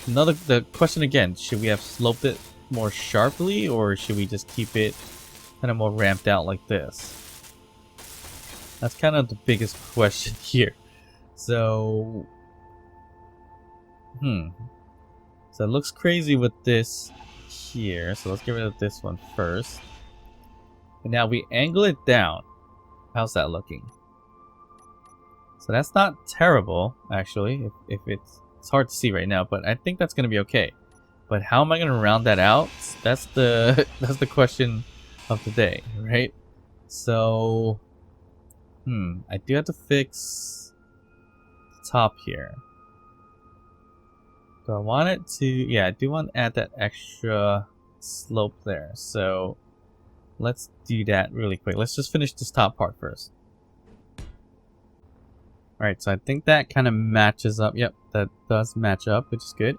the question again, should we have sloped it more sharply, or should we just keep it kind of more ramped out like this? That's kind of the biggest question here. So so it looks crazy with this here, so let's get rid of this one first. And now we angle it down. How's that looking? So that's not terrible, actually, if it's hard to see right now, but I think that's going to be okay. But how am I going to round that out? That's the that's the question of the day, right? So, I do have to fix the top here. So I want it to, yeah, I do want to add that extra slope there. So let's do that really quick. Let's just finish this top part first. Alright, so I think that kind of matches up. Yep, that does match up, which is good.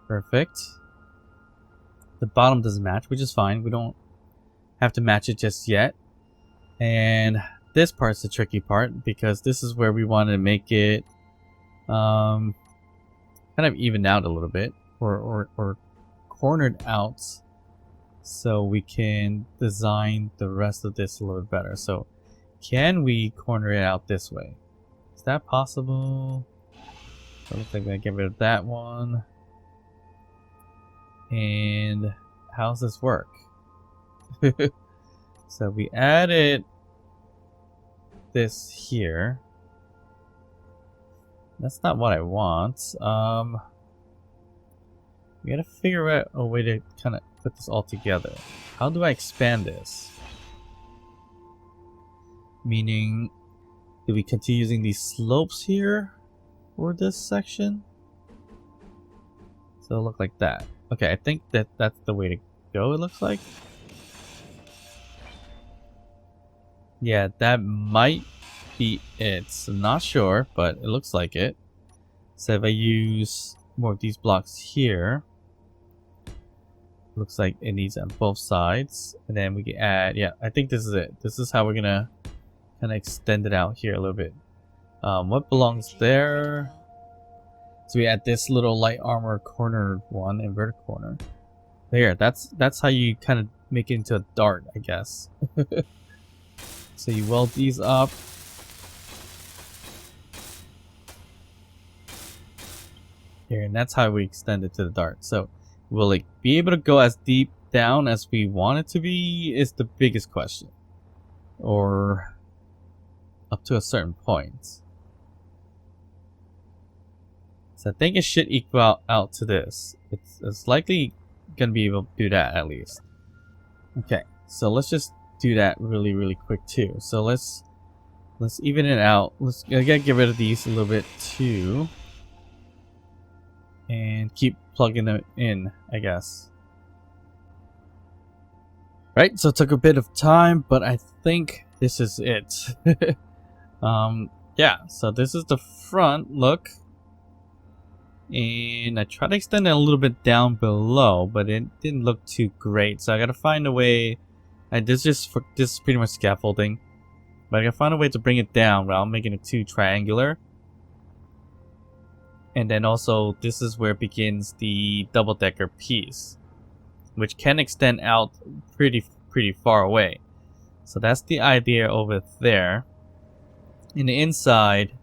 Perfect. The bottom doesn't match, which is fine. We don't have to match it just yet. And this part's the tricky part, because this is where we want to make it kind of even out a little bit, or cornered out, so we can design the rest of this a little bit better. So can we corner it out this way? Is that possible? So it looks like I get rid of that one. And how's this work? So we added this here. That's not what I want. We gotta figure out a way to kind of put this all together. How do I expand this? Meaning, do we continue using these slopes here for this section? So it'll look like that. Okay, I think that's the way to go, it looks like. Yeah, that might be it. So not sure, but it looks like it. So if I use more of these blocks here, looks like it needs on both sides. And then we can add, yeah, I think this is it. This is how we're gonna kind of extend it out here a little bit. What belongs there? So we add this little light armor corner one, inverted corner. There, that's how you kind of make it into a dart, I guess. So you weld these up. Here, and that's how we extend it to the dart. So will it be able to go as deep down as we want it to be is the biggest question. Or up to a certain point. So I think it should equal out to this. It's likely gonna be able to do that at least. Okay, so let's just do that really quick too. So let's even it out. I gotta get rid of these a little bit too. And keep plugging them in, I guess. Right, so it took a bit of time, but I think this is it. Yeah, so this is the front look. And I tried to extend it a little bit down below, but it didn't look too great. So I gotta find a way. This is pretty much scaffolding, but I gotta find a way to bring it down without making it too triangular. And then also, this is where it begins the double-decker piece, which can extend out pretty far away. So that's the idea over there. In the inside,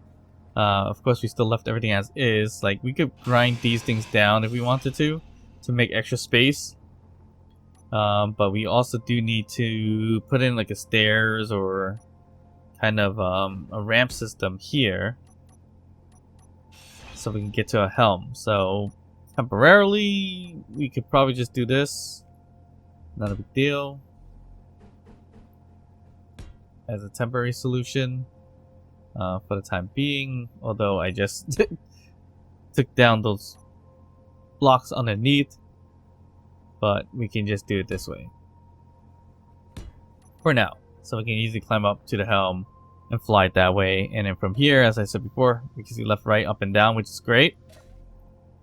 of course, we still left everything as is. Like, we could grind these things down if we wanted to make extra space. But we also do need to put in like a stairs or kind of a ramp system here, so we can get to a helm. So temporarily, we could probably just do this. Not a big deal. As a temporary solution. For the time being, although I just took down those blocks underneath, but we can just do it this way for now, so we can easily climb up to the helm and fly it that way. And then from here, as I said before, we can see left, right, up and down, which is great.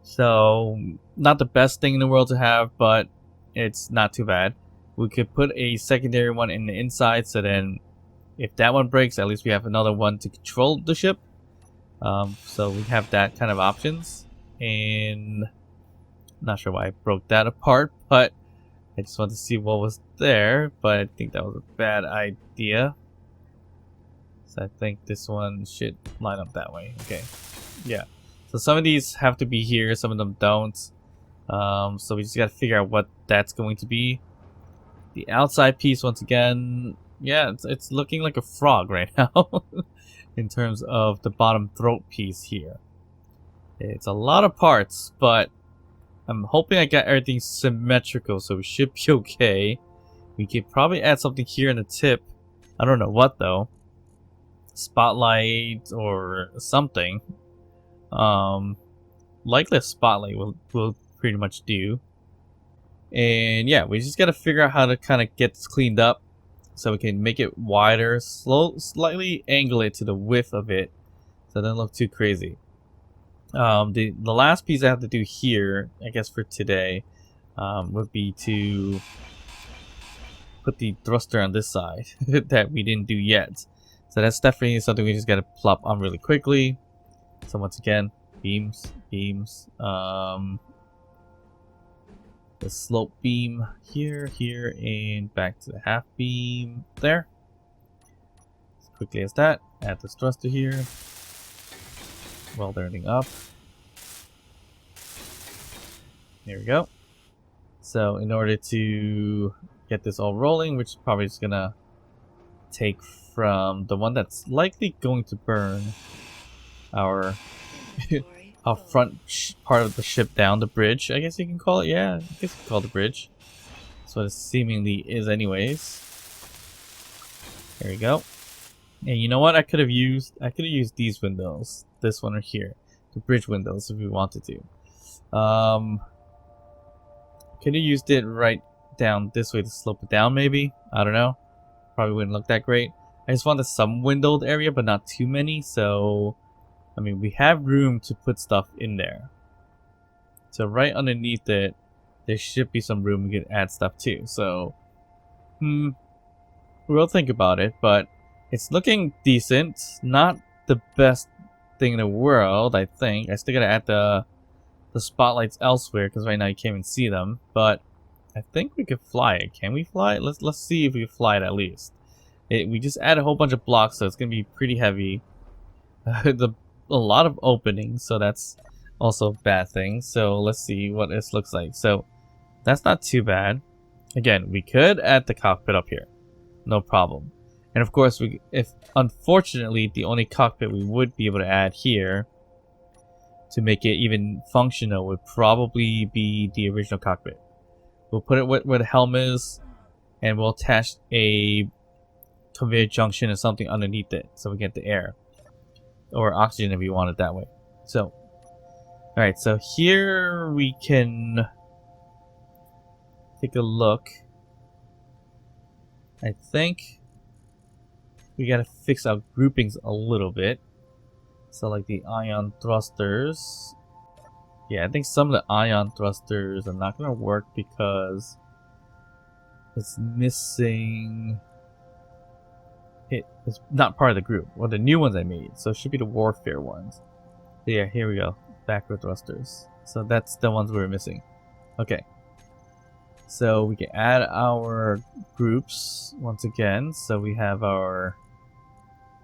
So not the best thing in the world to have, but it's not too bad. We could put a secondary one in the inside, so then if that one breaks, at least we have another one to control the ship. So we have that kind of options. And not sure why I broke that apart, but I just wanted to see what was there. But I think that was a bad idea. So I think this one should line up that way. Okay, yeah. So some of these have to be here, some of them don't. So we just gotta figure out what that's going to be. The outside piece, once again, yeah, it's looking like a frog right now in terms of the bottom throat piece here. It's a lot of parts, but I'm hoping I got everything symmetrical, so we should be okay. We could probably add something here in the tip. I don't know what though. Spotlight or something. Likely a spotlight will pretty much do. And yeah, we just gotta figure out how to kind of get this cleaned up, so we can make it wider, slightly angle it to the width of it, so it doesn't look too crazy. The last piece I have to do here, I guess for today, would be to put the thruster on this side that we didn't do yet. So that's definitely something we just gotta plop on really quickly. So once again, beams. The slope beam here, and back to the half beam there. As quickly as that, add this thruster here. Weld everything up. There we go. So in order to get this all rolling, which is probably just gonna take from the one that's likely going to burn our our front part of the ship down, the bridge, I guess you can call it. Yeah, I guess you can call it the bridge. That's what it seemingly is anyways. There we go. And you know what, I could have used these windows, this one right here, the bridge windows, if we wanted to. Could have used it right down this way to slope it down, maybe. I don't know. Probably wouldn't look that great. I just wanted some windowed area, but not too many. So, I mean, we have room to put stuff in there. So right underneath it, there should be some room we could add stuff to. So, we'll think about it, but it's looking decent. Not the best thing in the world, I think. I still gotta add the spotlights elsewhere because right now you can't even see them. But I think we could fly it. Can we fly it? Let's see if we can fly it at least. We just add a whole bunch of blocks, so it's gonna be pretty heavy. A lot of openings, so that's also a bad thing. So let's see what this looks like. So that's not too bad. Again, we could add the cockpit up here, no problem. And of course, if unfortunately the only cockpit we would be able to add here to make it even functional would probably be the original cockpit. We'll put it where the helm is, and we'll attach a conveyor junction or something underneath it so we get the air or oxygen if we want it that way. So, alright, so here we can take a look. I think we gotta fix our groupings a little bit. So like the ion thrusters. Yeah, I think some of the ion thrusters are not gonna work because it's missing. It's not part of the group. Well, the new ones I made, so it should be the warfare ones. So yeah, here we go. Backward thrusters. So that's the ones we're missing. Okay. So we can add our groups once again. So we have our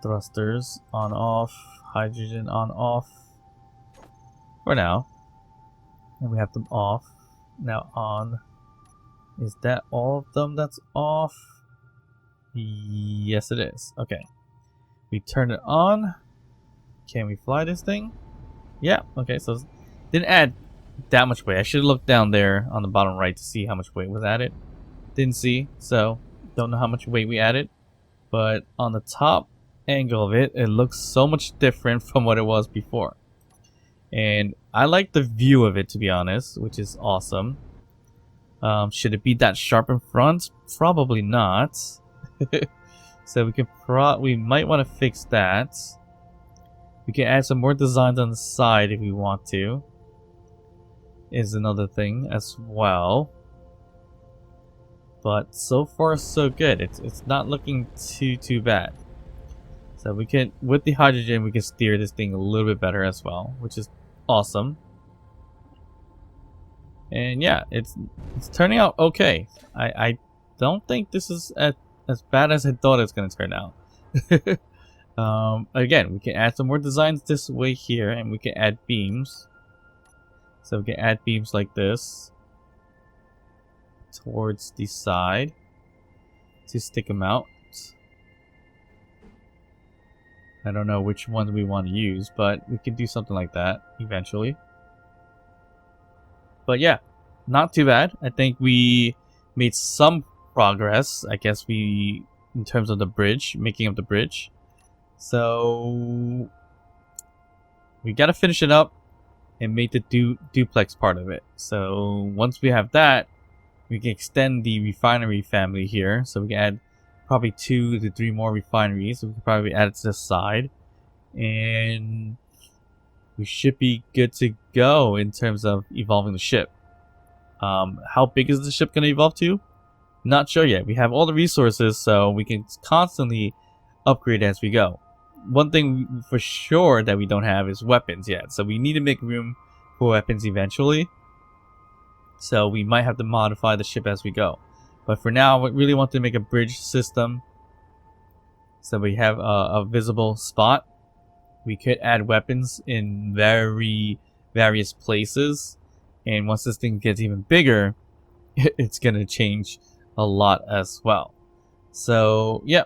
thrusters on off, hydrogen on off for now. And we have them off. Now on. Is that all of them that's off? Yes, it is. Okay. We turn it on. Can we fly this thing? Yeah. Okay, so didn't add that much weight. I should have looked down there on the bottom right to see how much weight was added. Didn't see, so don't know how much weight we added. But on the top angle of it, it looks so much different from what it was before. And I like the view of it, to be honest, which is awesome. Should it be that sharp in front? Probably not. So we might want to fix that. We can add some more designs on the side if we want to. Is another thing as well. But so far so good. It's not looking too bad. So we can, with the hydrogen, we can steer this thing a little bit better as well, which is awesome. And yeah, it's turning out okay. I don't think this is as bad as I thought it's gonna turn out. Again, we can add some more designs this way here, and we can add beams. So we can add beams like this towards the side to stick them out. I don't know which ones we want to use, but we can do something like that eventually. But yeah, not too bad. I think we made some progress, I guess in terms of the bridge, making up the bridge. So we gotta finish it up and make the duplex part of it. So once we have that, we can extend the refinery family here. So we can add probably 2 to 3 more refineries. So we can probably add it to the side, and we should be good to go in terms of evolving the ship. How big is the ship going to evolve to? Not sure yet. We have all the resources, so we can constantly upgrade as we go. One thing for sure that we don't have is weapons yet, so we need to make room for weapons eventually. So we might have to modify the ship as we go. But for now, we really want to make a bridge system, so we have a visible spot. We could add weapons in various places, and once this thing gets even bigger, it's going to change a lot as well. So yeah,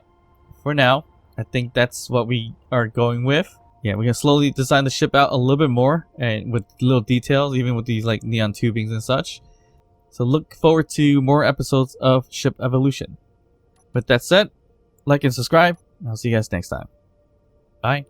for now, I think that's what we are going with. Yeah, we're going to slowly design the ship out a little bit more, and with little details, even with these like neon tubings and such. So look forward to more episodes of Ship Evolution. With that said, like and subscribe, and I'll see you guys next time. Bye.